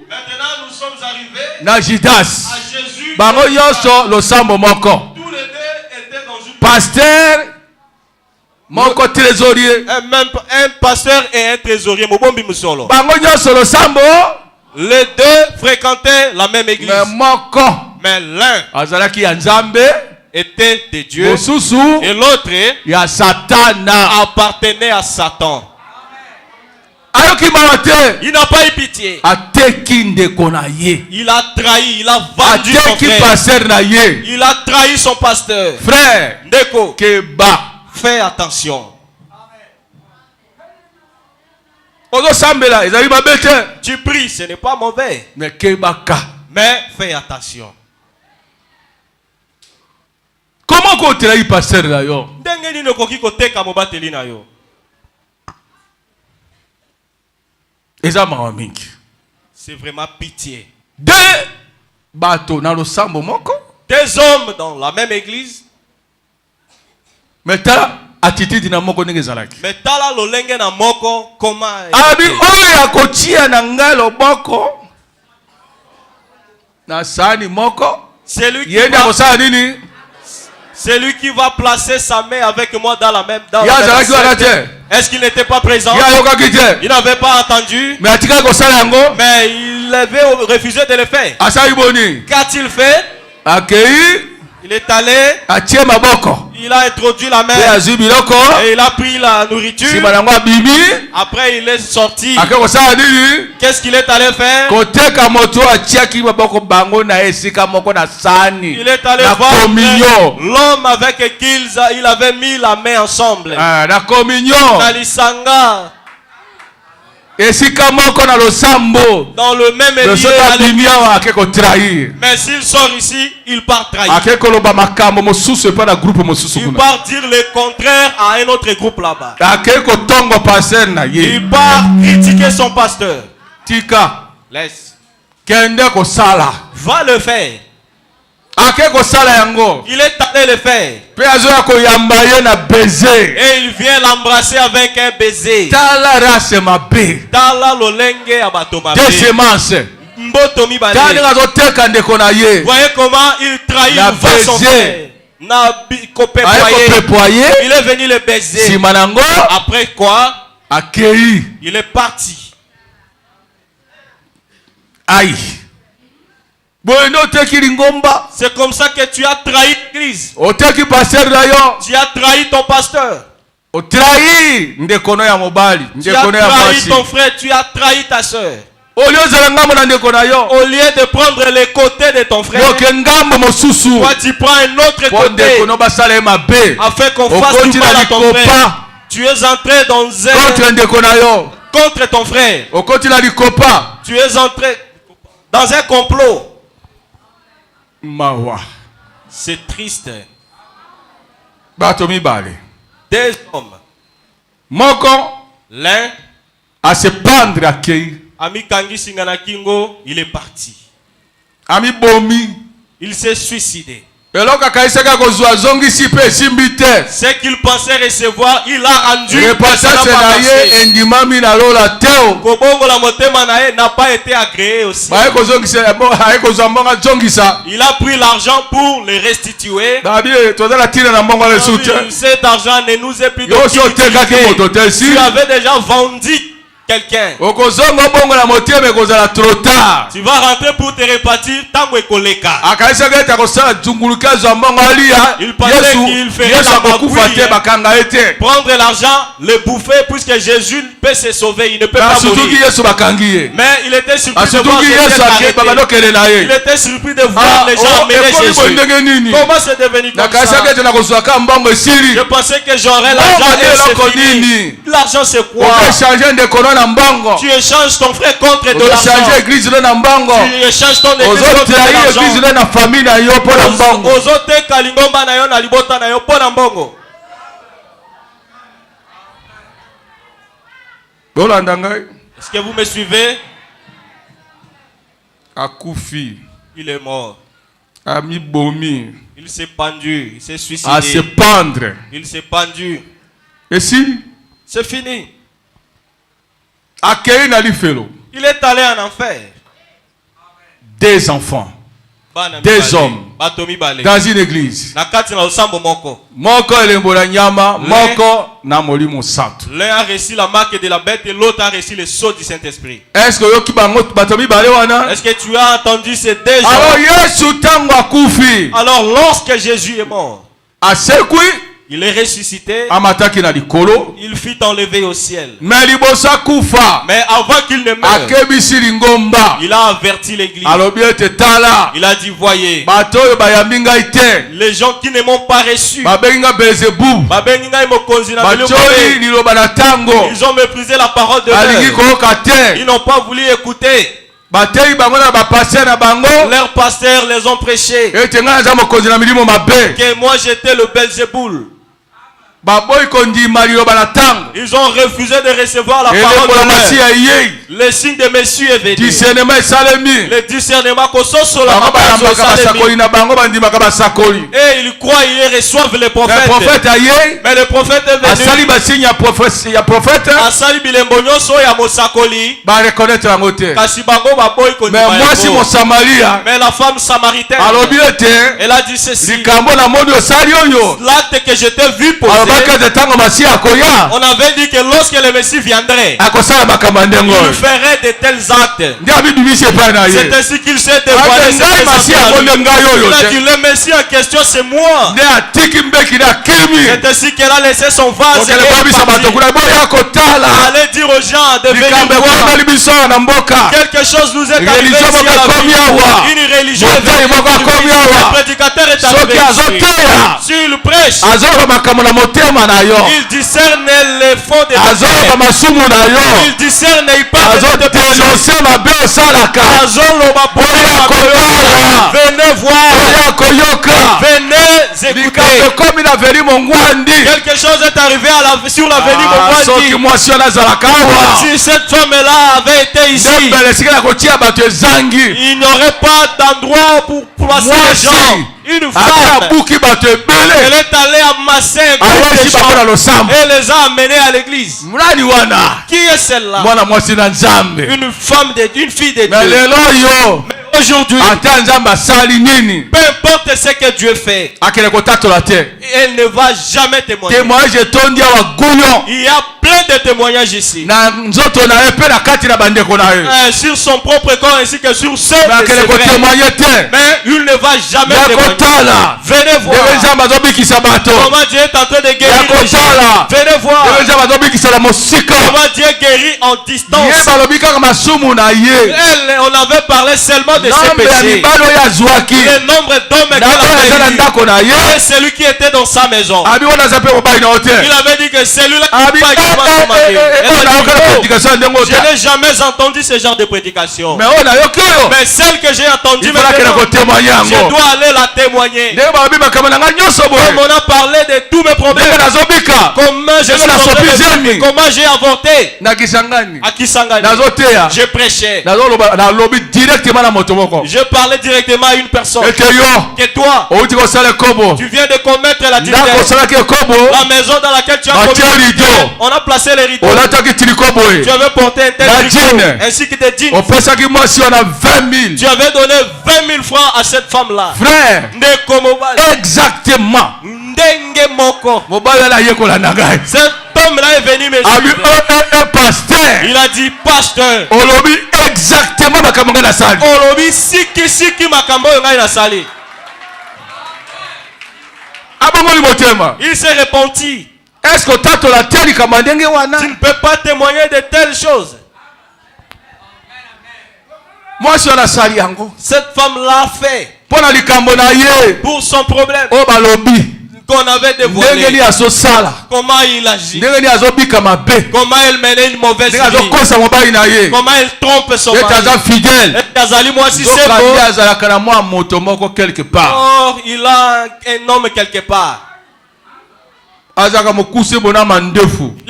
Maintenant nous sommes arrivés à Jésus. Tous les deux étaient dans une pasteur. Trésorier. Un pasteur et un trésorier. Les deux fréquentaient la même église. Mais l'un était de Dieu et l'autre appartenait à Satan. Il n'a pas eu pitié. Il a trahi, il a vendu son frère. Il a trahi son pasteur. Frère, Ndeko, fais attention. Tu pries, ce n'est pas mauvais. Mais fais attention. Comment qu'on trahi pasteur là yo? C'est vraiment pitié. Deux hommes dans la même église. Mais t'as attitude na moko ndenge zalaki. Mais tala lolenge na moko comment. Abi oyo akotia na ngai loboko na sani moko. C'est lui qui va placer sa main avec moi dans la même Est-ce qu'il n'était pas présent? Il n'avait pas entendu. Mais il avait refusé de le faire. Qu'a-t-il fait? Il est allé. Il a introduit la main. Et il a pris la nourriture. Après il est sorti. Qu'est-ce qu'il est allé faire? Il est allé voir l'homme avec qui il avait mis la main ensemble. La communion. Dans le même lieu, mais s'ils sont ici, ils partent trahir. Ils partent dire le contraire à un autre groupe là-bas. Il part critiquer son pasteur. Laisse. Va le faire. Il est allé le faire. Et il vient l'embrasser avec un baiser. Voyez comment il trahit son frère. Il est venu le baiser. Après quoi il est parti. Aïe. C'est comme ça que tu as trahi l'église. Tu as trahi ton pasteur. Tu as trahi ton frère, tu as trahi ta soeur. Au lieu de prendre les côtés de ton frère, toi tu prends un autre côté afin qu'on fasse du mal à ton frère. Tu es entré dans contre ton frère. Tu es entré dans un complot. C'est triste. Des hommes. L'un à se pendre à qui? Ami Kangi Singana Kingo, il est parti. Ami Bomi, il s'est suicidé. Ce qu'il pensait recevoir, il a rendu. N'a pas été agréé aussi. Il a pris l'argent pour le restituer. Cet argent ne nous est plus de tu avais déjà vendu quelqu'un. Tu vas rentrer pour te répartir tango ekoleka. Il pensait qu'il ferait la magouille, prendre l'argent, le bouffer, puisque Jésus peut se sauver, il ne peut pas mourir. Mais il était surpris de voir Jésus. Il était surpris de voir les gens amener Jésus. Comment c'est devenu comme ça? Je pensais que j'aurais l'argent et c'est fini. L'argent c'est quoi? Tu échanges ton frère contre de l'argent. Tu échanges ton église contre de l'argent. Est-ce que vous me suivez? Il est mort. Il s'est pendu. Il s'est suicidé. À se pendre. Il s'est pendu. Et si? C'est fini. Il est allé en enfer. Des enfants, des hommes, dans une église. L'un a reçu la marque de la bête et l'autre a reçu le sceau du Saint-Esprit. Est-ce que tu as entendu ces deux gens? Alors lorsque Jésus est mort, il est ressuscité. Il fut enlevé au ciel. Mais avant qu'il ne meure, il a averti l'église. Il a dit, voyez, les gens qui ne m'ont pas reçu, ils ont méprisé la parole de Dieu. Ils n'ont pas voulu écouter. Leurs pasteurs les ont prêchés que moi j'étais le Belzéboul. Ils ont refusé de recevoir la parole de Dieu. Le signe de Messie est venu. Le discernement et ils croient, ils reçoivent les prophètes. Mais le prophète est venu. Mais la femme samaritaine, elle a dit ceci. L'acte que je t'ai vu poser, on avait dit que lorsque le Messie viendrait, il ferait de tels actes. C'est ainsi qu'il s'est dévoilé. Il a dit, le Messie en question c'est moi. C'est ainsi qu'elle a laissé son vase et allait dire aux gens de venir voir. Quelque chose nous est arrivé ici à la vie. Une religion est venue. Le prédicateur est arrivé ici. S'il prêche, il discerne les fonds de il discerne, il parle de venez voir, venez écouter. Quelque chose est arrivé sur l'avenue Mongwandi. Si cette femme-là avait été ici, il n'y aurait pas d'endroit pour placer les gens. Une femme, elle est allée amasser des gens et les a amenés à l'église. Qui est celle-là? Une femme, une fille de Dieu. Mais aujourd'hui, peu importe ce que Dieu fait, elle ne va jamais témoigner. Il y a plein de témoignages ici. Sur son propre corps ainsi que sur ceux de ses frères. Mais il ne va jamais témoigner. Venez voir. Comment Dieu est en train de guérir les gens. Venez voir. Comment Dieu guérit en distance. On avait parlé seulement de ses péchés. Le nombre d'hommes qu'elle avait eu. Et celui qui était dans sa maison. Il avait dit que celui-là qui n'a pas également son mari. Je n'ai jamais entendu ce genre de prédication. Mais celle que j'ai entendue, je dois aller la témoigner. Comme on a parlé de tous mes problèmes. Comment je suis sorti, comment j'ai avorté. À Kisangani. Je prêchais. Je parlais directement à une personne. Que toi, tu viens de commettre la direction. La maison dans laquelle tu as commis. On a placé les rideaux. Tu avais porté un tel tricot ainsi que des jeans. Tu avais donné 20 000 francs à cette femme-là. Frère, exactement. Cet homme-là est venu me suivre. Il a dit, pasteur, exactement il s'est repenti. Est-ce que tu ne peux pas témoigner de telles choses? Moi, je suis cette femme l'a fait pour son problème qu'on avait dévoilé. Comment il agit, comment elle menait une mauvaise vie, comment elle trompe son mari. Or, il a un homme quelque part. Il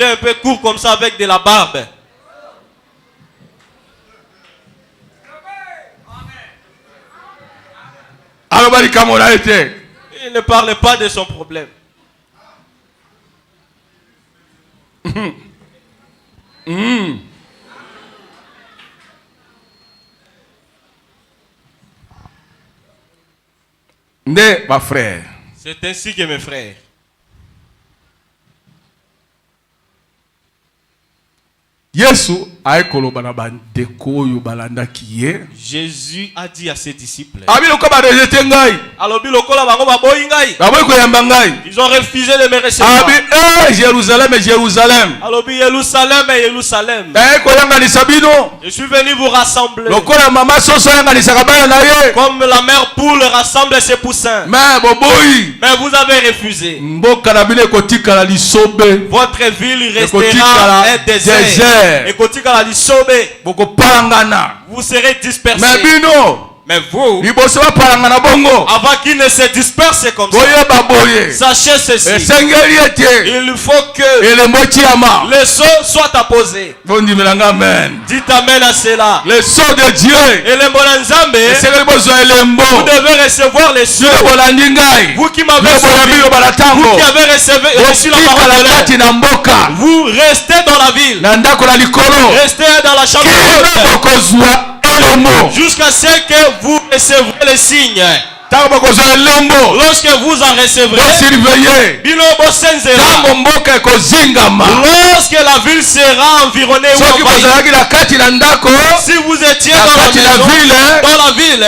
est un peu court comme ça avec de la barbe. Il ne parle pas de son problème. Ma frère. C'est ainsi que mes frères. Jésus a dit à ses disciples. Ils ont refusé de me recevoir. Jérusalem. Je suis venu vous rassembler. Comme la mère poule rassemble ses poussins. Mais vous avez refusé. Votre ville restera un désert. Vous serez dispersés. Mais vous, avant qu'il ne se disperse comme ça, sachez ceci. Il faut que le sceau soit apposé. Dites amen à cela. Le sceau de Dieu. Et le Bonanzambe, vous devez recevoir le sceau. Vous qui m'avez suivi, vous qui avez reçu la parole de l'Éternel, vous restez dans la ville. Restez dans la chambre jusqu'à ce que vous recevrez les signes. Lorsque vous en recevrez, lorsque la ville sera environnée ou envahie, si vous étiez dans la ville,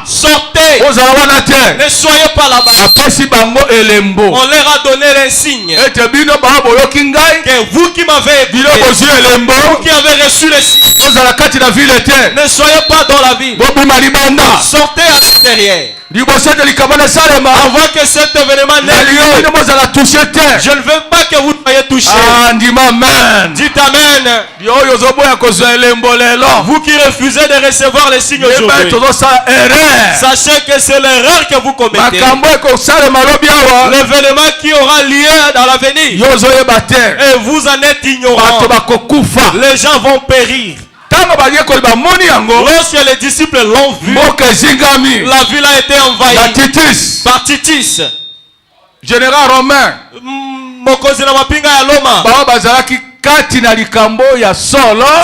sortez, ne soyez pas là-bas. On leur a donné les signes que vous qui m'avez écouté, vous qui avez reçu les signes, ne soyez pas dans la ville, sortez à l'extérieur. Avant que cet événement n'ait lieu, je ne veux pas que vous soyez touchés. Dites amen. Vous qui refusez de recevoir les signes aujourd'hui, sachez que c'est l'erreur que vous commettez. L'événement qui aura lieu dans l'avenir, et vous en êtes ignorants. Les gens vont périr. Lorsque les disciples l'ont vu, la ville a été envahie par Titus, général romain.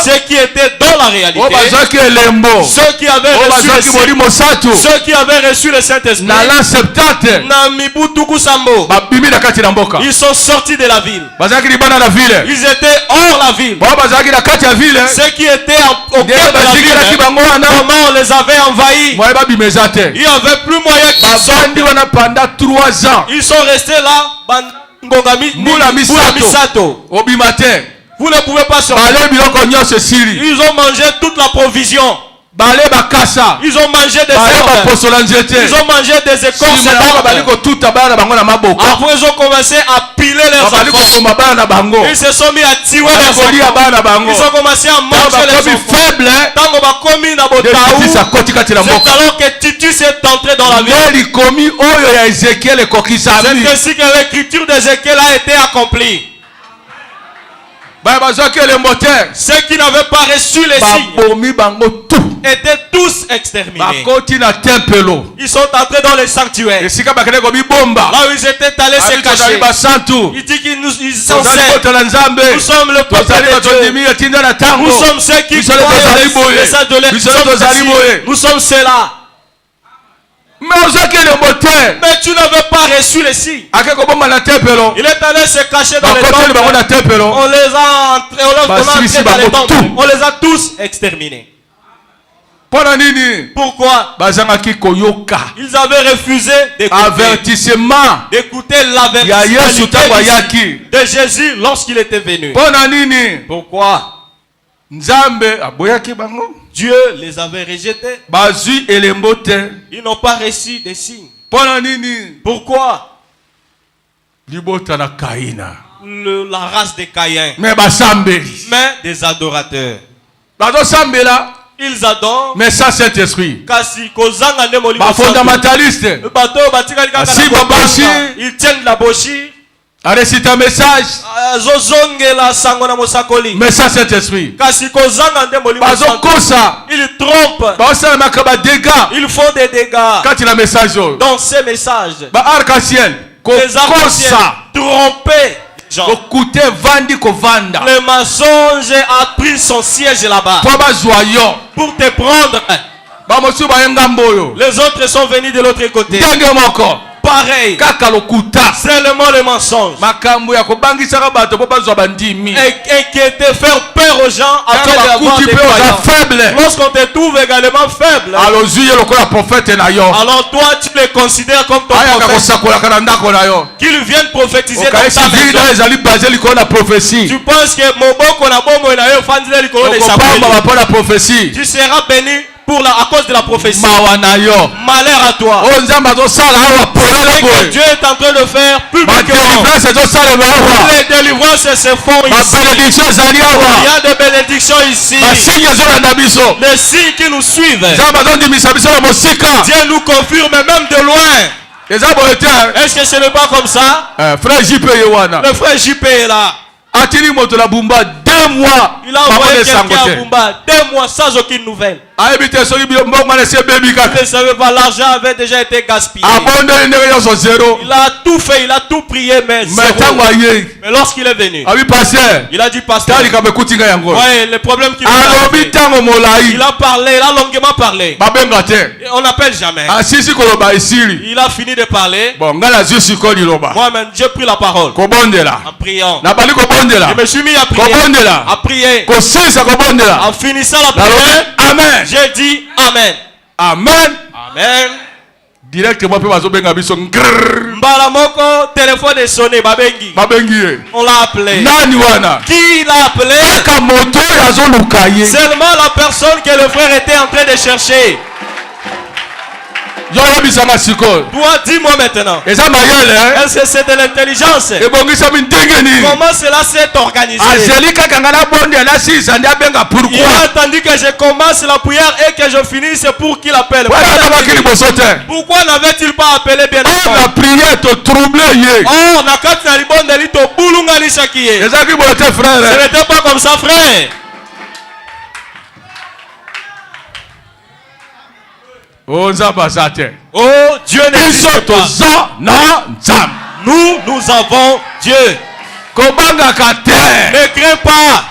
ceux qui étaient dans la réalité, ceux qui avaient reçu le Saint-Esprit, ils sont sortis de la ville. Ils étaient hors la ville. Ceux qui étaient au cœur de la ville, comment on les avait envahis? Il n'y avait plus moyen qu'ils sortent. Ils sont restés là. Vous ne pouvez pas sortir. Ils ont mangé toute la provision. Ils ont mangé des herbes. Ils ont mangé des écorces d'arbres. Après ils ont commencé à piler leurs enfants. Ils se sont mis à tuer leurs enfants. Ils ont commencé à manger les enfants. C'est alors que Titus est entré dans la ville. C'est ainsi que l'écriture d'Ézéchiel a été accomplie. Ceux qui n'avaient pas reçu les signes étaient tous exterminés. Ils sont entrés dans le sanctuaire. Là où ils étaient allés se cacher. Il dit qu'ils sont saints. Nous sommes le peuple de Dieu. Nous sommes ceux qui croient le message de l'Esprit. Nous sommes ceux-là. Mais tu n'avais pas reçu les signes. Il est allé se cacher dans les temples. On les a entrés dans les temples. On les a tous exterminés. Pourquoi? Ils avaient refusé d'écouter l'avertissement de Jésus lorsqu'il était venu. Pourquoi? Dieu les avait rejetés. Ils n'ont pas reçu des signes. Pourquoi? La race de Caïn. Mais des adorateurs. Ils adorent. Mais ça, cet esprit. Fondamentaliste. Ils tiennent la bochie. A récité un message. Mais ça, cet esprit. Ils trompent. Ils font des dégâts. Quand il a un message. Dans ces messages. Arc-en-ciel. Les arcs-en-ciel. Trompés. Le mensonge a pris son siège là-bas. Pour te prendre. Les autres sont venus de l'autre côté. Pareil. Seulement le mensonge. Et qui était faire peur aux gens afin d'avoir des croyants. Lorsqu'on te trouve également faible, alors toi tu les considères comme ton prophète. Qu'ils viennent prophétiser dans ta maison. Tu penses que tu seras béni à cause de la prophétie. Malheur à toi. Que Dieu est en train de faire publiquement. Les délivrances se font ici. Il y a des bénédictions ici. Les signes qui nous suivent. Dieu nous confirme même de loin. Est-ce que ce n'est pas comme ça? Le frère JP est là. Il a envoyé quelqu'un à Bumba 2 mois sans aucune nouvelle. Il ne savait pas, l'argent avait déjà été gaspillé. Il a tout fait, il a tout prié, mais lorsqu'il est venu, il a dit pasteur, ouais, le problème qu'il a, il a parlé, il a longuement parlé. On n'appelle jamais. Il a fini de parler. Moi-même, j'ai pris la parole en priant. Je me suis mis à prier. En finissant la prière, amen. J'ai dit amen. Amen. Amen. Directement, Mbalamoko, téléphone est sonné, babengi. On l'a appelé. Qui l'a appelé? Seulement la personne que le frère était en train de chercher. Toi, dis-moi maintenant. Est-ce que c'est de l'intelligence? Comment cela s'est organisé? Il a attendu que je commence la prière et que je finisse pour qu'il appelle. Pourquoi n'avait-il pas appelé bien avant? Oh, ce n'était pas comme ça, frère. Oh, Dieu n'existe pas. Nous avons Dieu. Ne crains pas.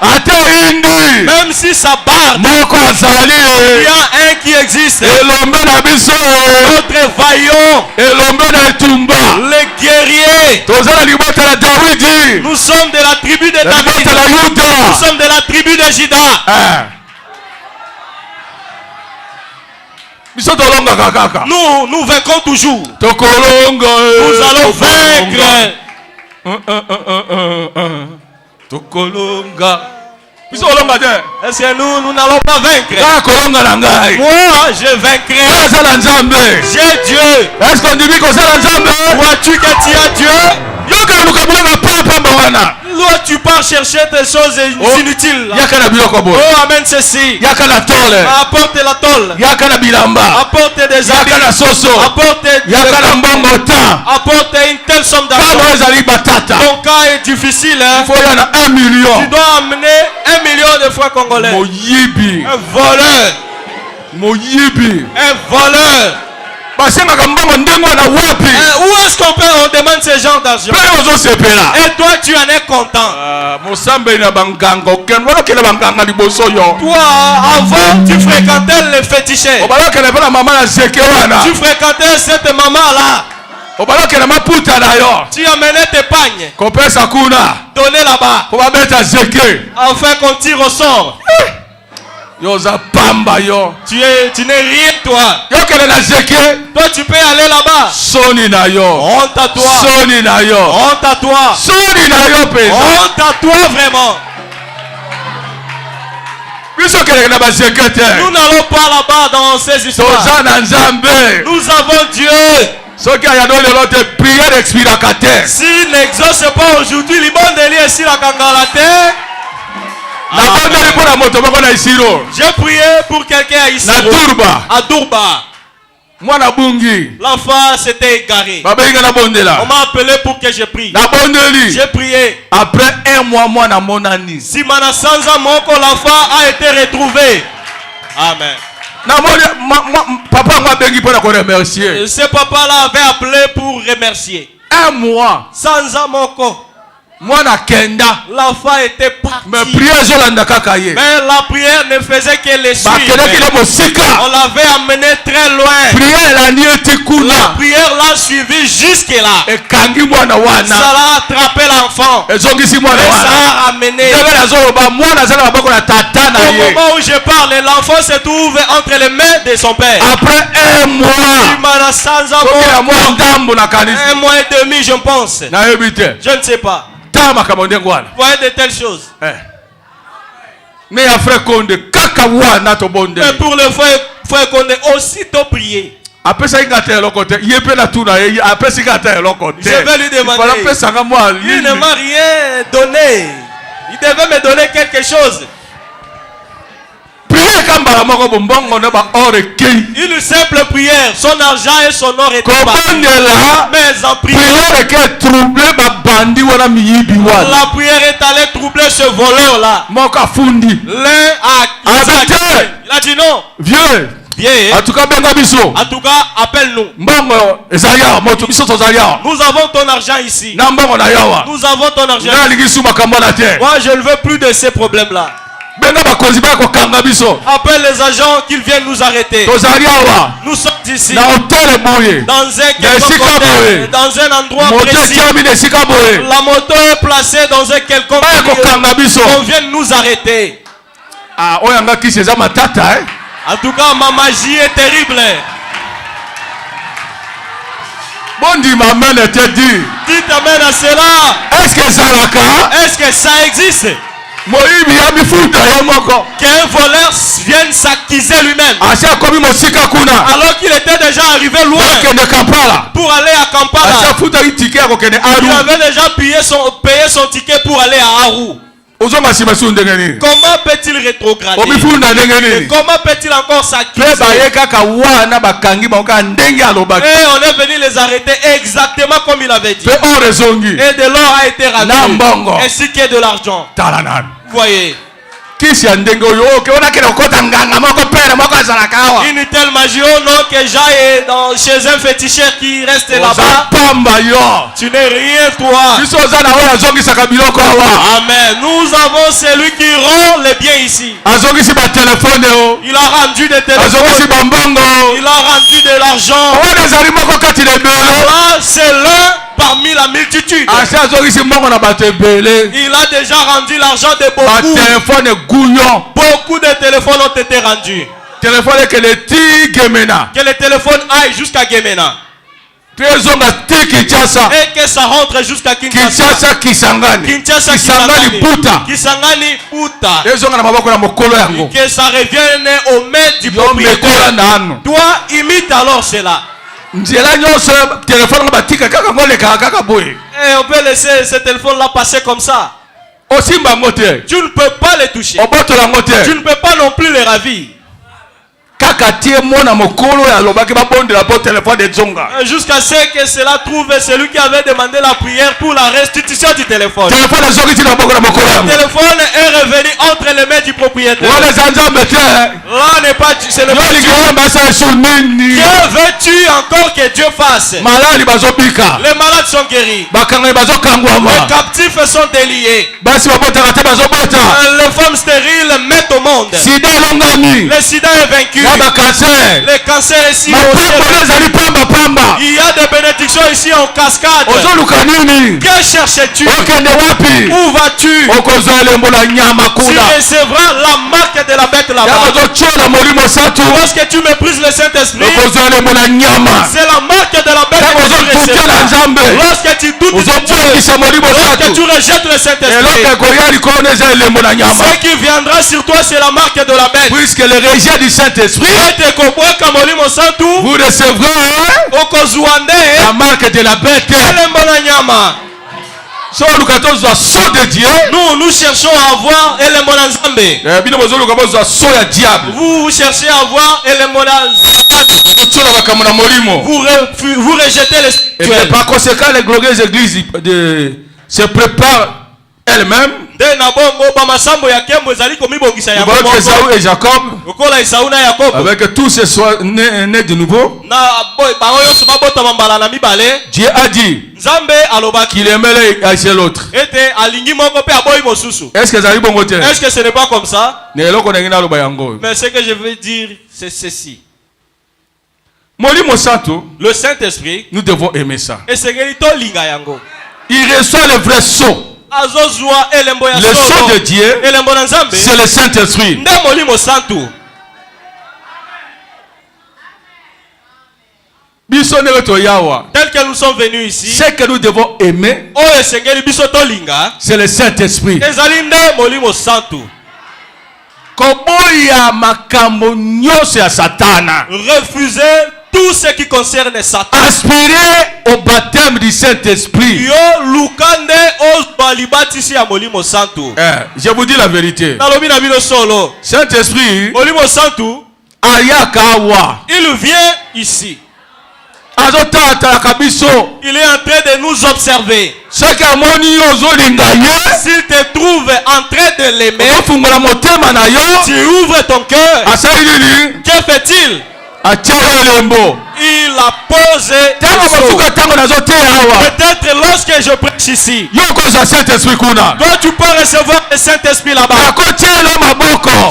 Même si ça barde, il y a un qui existe. Notre vaillant, les guerriers. Nous sommes de la tribu de David. Nous sommes de la tribu de Juda. Nous vaincrons toujours. Nous allons vaincre. Est-ce que nous n'allons pas vaincre? Moi, je vaincrai. J'ai Dieu. Est-ce qu'on dit que vois-tu que tu as Dieu? Là, tu pars chercher tes choses inutiles. Oh, amène ceci. Apporte la tôle. Apporte des habits. Apporte une telle somme d'argent. Ton cas est difficile. Hein? Tu dois amener 1 million de francs congolais. Un voleur. Un voleur. Où est-ce qu'on demande ce genre d'argent? Et toi tu en es content. Toi avant tu fréquentais les féticheurs. Tu fréquentais cette maman là. Tu amenais tes pagnes. Donnez là-bas. Afin qu'on tire au sort. Tu n'es rien toi. Toi tu peux aller là-bas. Honte à toi. Honte à toi. Honte à toi vraiment. Nous n'allons pas là-bas dans ces histoires. Nous avons Dieu. S'il n'exauce pas aujourd'hui, il va ici la kangalate. J'ai prié pour quelqu'un à Isiro. À Durba. L'enfant s'était égaré. On m'a appelé pour que je prie. J'ai prié. Après 1 mois, si Manasanza Moko, l'enfant a été retrouvé. Amen. Ce papa-là avait appelé pour remercier. 1 mois. Sans Amoko. L'enfant était parti. Mais la prière ne faisait que les suivre. On l'avait amené très loin. La prière l'a suivi jusque là. Ça l'a attrapé l'enfant. Et ça a ramené. Au moment où je parle, l'enfant se trouve entre les mains de son père. Après 1 mois. 1 mois et demi, je pense. Je ne sais pas. Voyez de telles choses. Mais pour le frère Condé, aussitôt prier. Je vais lui demander. Il ne m'a rien donné. Il devait me donner quelque chose. Une simple prière, son argent et son or étaient partis. Mais en prière, la prière est allée troubler ce voleur là. L'un il a dit non. Vieux. En tout cas, appelle-nous. Nous avons ton argent ici. Nous avons ton argent ici. Moi, je ne veux plus de ces problèmes là. Appelle les agents qu'ils viennent nous arrêter. Nous sommes ici dans un endroit précis. La moto est placée dans un quelconque lieu. On vient nous arrêter. En tout cas, ma magie est terrible. Dites amen à cela. Est-ce que ça existe? Qu'un voleur vienne s'acquiser lui-même alors qu'il était déjà arrivé loin pour aller à Kampala. Il avait déjà payé son ticket pour aller à Aru. Comment peut-il rétrograder? Comment peut-il encore s'acquiser? Et on est venu les arrêter exactement comme il avait dit. Et de l'or a été ramené, ainsi que de l'argent. Voyez. Une telle magie, non, que j'aille chez un féticheur qui reste là-bas. Tu n'es rien, toi. Amen. Nous avons celui qui rend les biens ici. Il a rendu des téléphones. Il a rendu de l'argent. C'est l'un parmi la multitude. Il a déjà rendu l'argent de beaucoup. Beaucoup de téléphones ont été rendus. Que le téléphone aille jusqu'à Gemena. Et que ça rentre jusqu'à Kinshasa. Kisangani Buta. Que ça revienne au maître du propriétaire. Toi, imite alors cela. Et on peut laisser ce téléphone-là passer comme ça. Tu ne peux pas les toucher. Tu ne peux pas non plus les ravir. Jusqu'à ce que cela trouve celui qui avait demandé la prière pour la restitution du téléphone. Le téléphone est revenu entre les mains du propriétaire. Là n'est pas c'est le que veux-tu encore que Dieu fasse? Les malades sont guéris. Les captifs sont déliés. Les femmes stériles mettent au monde. Le sida est vaincu. Les cancers ici. Il y a des bénédictions ici en cascade. Que cherches-tu? Où vas-tu? Tu recevras la marque de la bête là-bas. Lorsque tu méprises le Saint-Esprit, c'est la marque de la bête que tu recevras. Lorsque tu doutes de Dieu, lorsque tu rejettes le Saint-Esprit, ce qui viendra sur toi, c'est la marque de la bête. Puisque le rejet du Saint-Esprit, vous recevrez la marque de la bête. Nous cherchons à avoir vous cherchez à avoir vous rejetez le spirituel. Par conséquent, les glorieuses églises se préparent elles-mêmes. Esaü et Jacob, avec tous ces soins nés de nouveau, Dieu a dit qu'il aimait l'autre. Est-ce que ce n'est pas comme ça? Mais ce que je veux dire, c'est ceci. Le Saint-Esprit, nous devons aimer ça. Il reçoit le vrai sceau. Le sceau de Dieu, c'est le Saint-Esprit. Tel que nous sommes venus ici, ce que nous devons aimer, c'est le Saint-Esprit. Refusez tout ce qui concerne Satan. Aspirez au baptême du Saint-Esprit. Je vous dis la vérité. Saint-Esprit, il vient ici. Il est en train de nous observer. S'il te trouve en train de l'aimer, tu ouvres ton cœur. Que fait-il? Il a posé. Peut-être lorsque je prêche ici, toi tu peux recevoir le Saint-Esprit là-bas.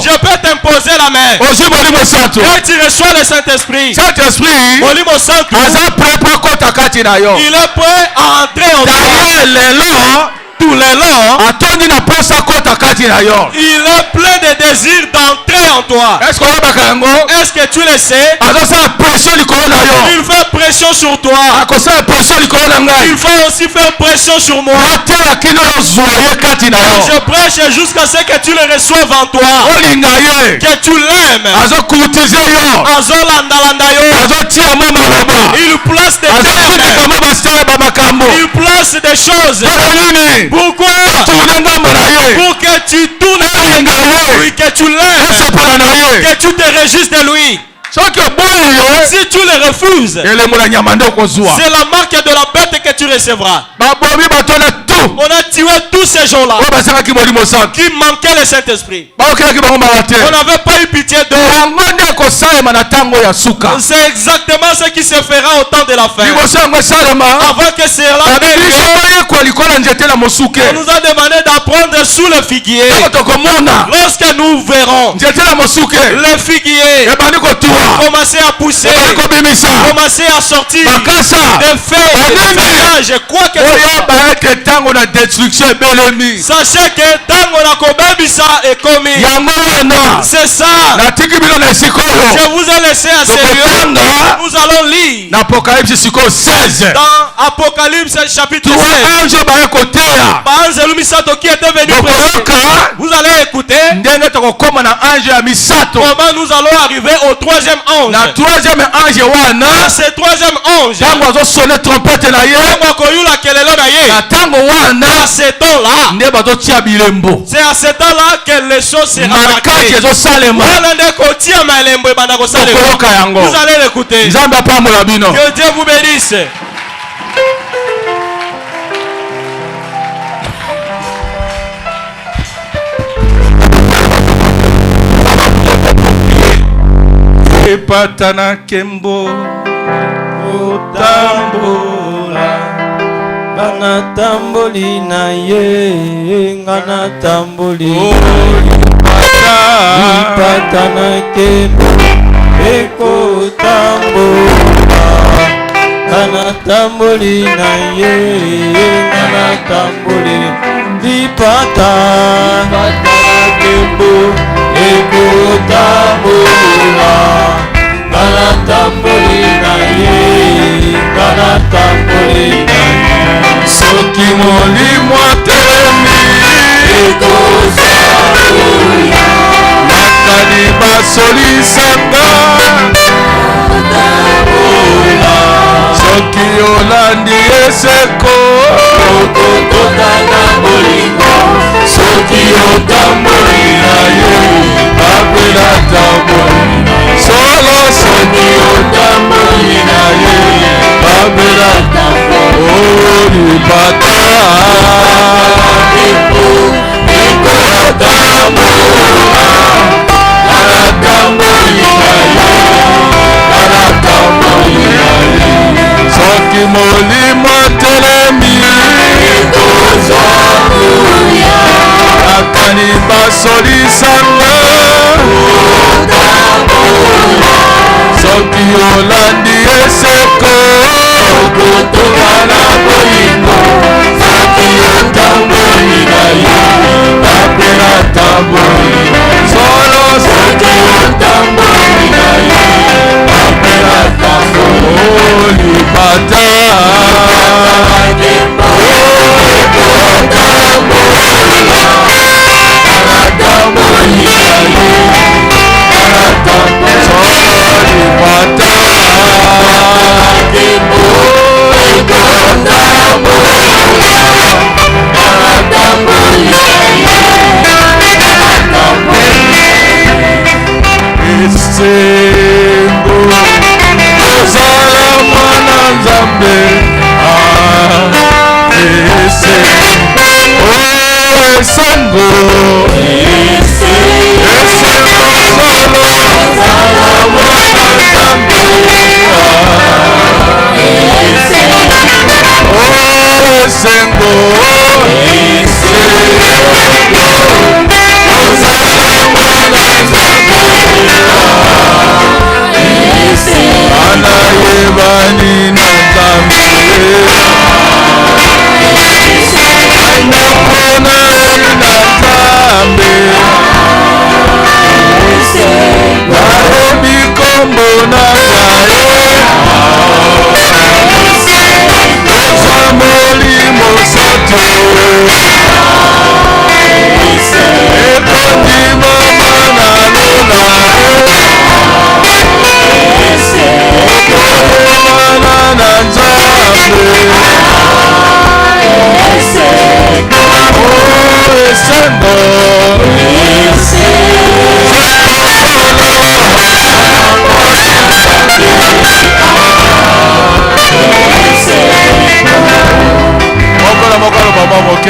Je peux t'imposer la main. Et tu reçois le Saint-Esprit. Il est prêt à entrer en toi. Tous les longs, il est plein de désirs d'entrer en toi. Est-ce que tu le sais? Il fait pression sur toi. Il faut aussi faire pression sur moi. Je prêche jusqu'à ce que tu le reçoives en toi. Que tu l'aimes. Il place des termes. Il place des choses. Pourquoi? Pour que tu tournes, que tu l'aimes, que tu te réjouisses de lui. Si tu les refuses, c'est la marque de la bête que tu recevras. On a tué tous ces gens-là qui manquaient le Saint-Esprit. On n'avait pas eu pitié d'eux. C'est exactement ce qui se fera au temps de la fin. Avant que cela on nous a demandé d'apprendre sous le figuier. Lorsque nous verrons le figuier commencer à pousser, commencer à sortir des feuilles, des feuillages, quoi que ce soit. Sachez que tant on a commis ça et commis, c'est ça. Je vous ai laissé à ce lieu. Nous allons lire dans Apocalypse chapitre 16. Qui était venu prêcher. Vous allez écouter comment nous allons arriver au troisième ange. Dans ce troisième ange, dans ce temps-là, c'est à ce temps-là que les choses seront marquées. Vous allez l'écouter. Que Dieu vous bénisse. Patana kembo otambola ngana tamboli na ye ngana tamboli patana kembo eko tambola ngana tamboli na ye ngana tamboli dipata patana kembo eko tambola ngana tamboli na ye ngana tamboli na ye soki molimo atelemi ekozakoya nakani basolisanga otambola soki olandi eseko okokotana bolingo soki otamboli na ye apela tamboli solo soki otamboli na ye apela tamboli pata ekotambola aratamboli na ye aratamboli na ye soki molimo telemi ekozakuya akani basolisanga soki olandi eseko okotokana bolingo soki otamboli na ye apela tamboli solo soki otamboli na ye apela tamboli pata ekotambola aratamboli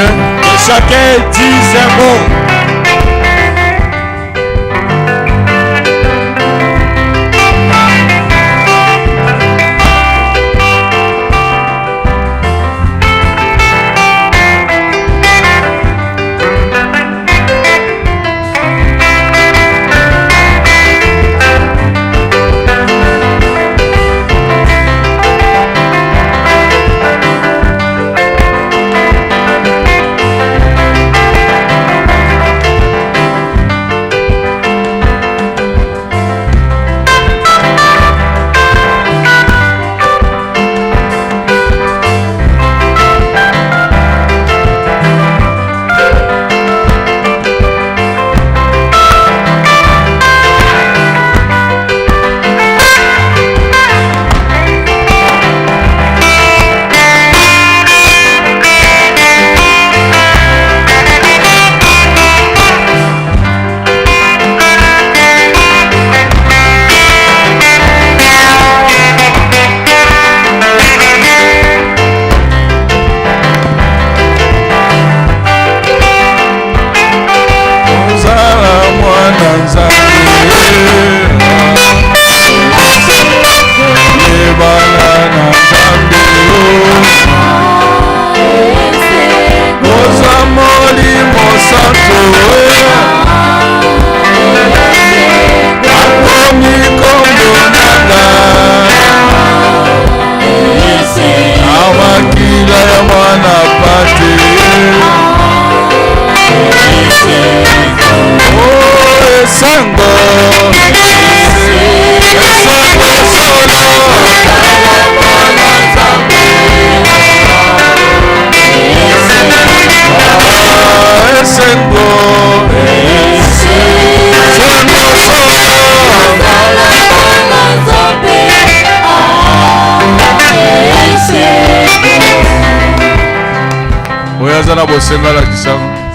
quelqu'un. Que chacun dise un mot.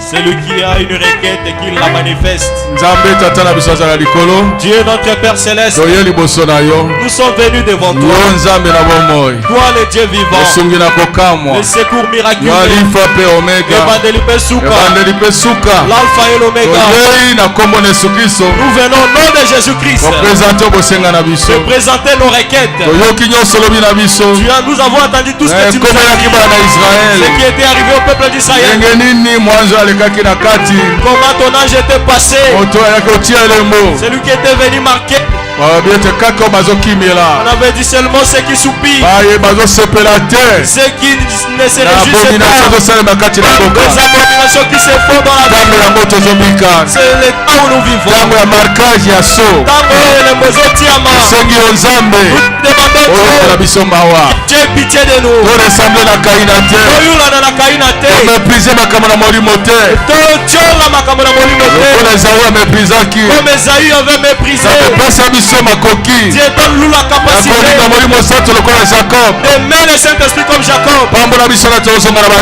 Celui qui a une requête et qui la manifeste. Dieu notre Père Céleste, nous sommes venus devant toi. Toi le Dieu vivant, le secours miraculeux, l'alpha et l'oméga. Nous venons au nom de Jésus-Christ de présenter nos requêtes. Nous avons entendu tout ce que tu nous as dit, ce qui était arrivé au peuple d'Israël. Comment ton ange était passé, celui qui était venu marquer. On avait dit seulement ceux qui soupirent, ceux qui ne se réjouissent pas, les abominations qui se font dans la vie. C'est le temps où nous vivons. Tu as pitié de nous. Comme Esaü avait méprisé, Dieu donne-nous la capacité d'aimer le Saint-Esprit comme Jacob.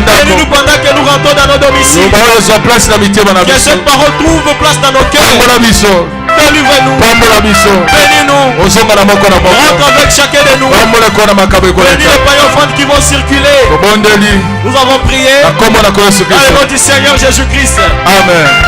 Bénis-nous pendant que nous rentrons dans nos domiciles. Que cette parole trouve place dans nos cœurs. Délivrez-nous. Bénis-nous. Rentre avec chacun de nous. Bénis les païens offrandes qui vont circuler. Nous avons prié dans le nom du Seigneur Jésus-Christ. Amen.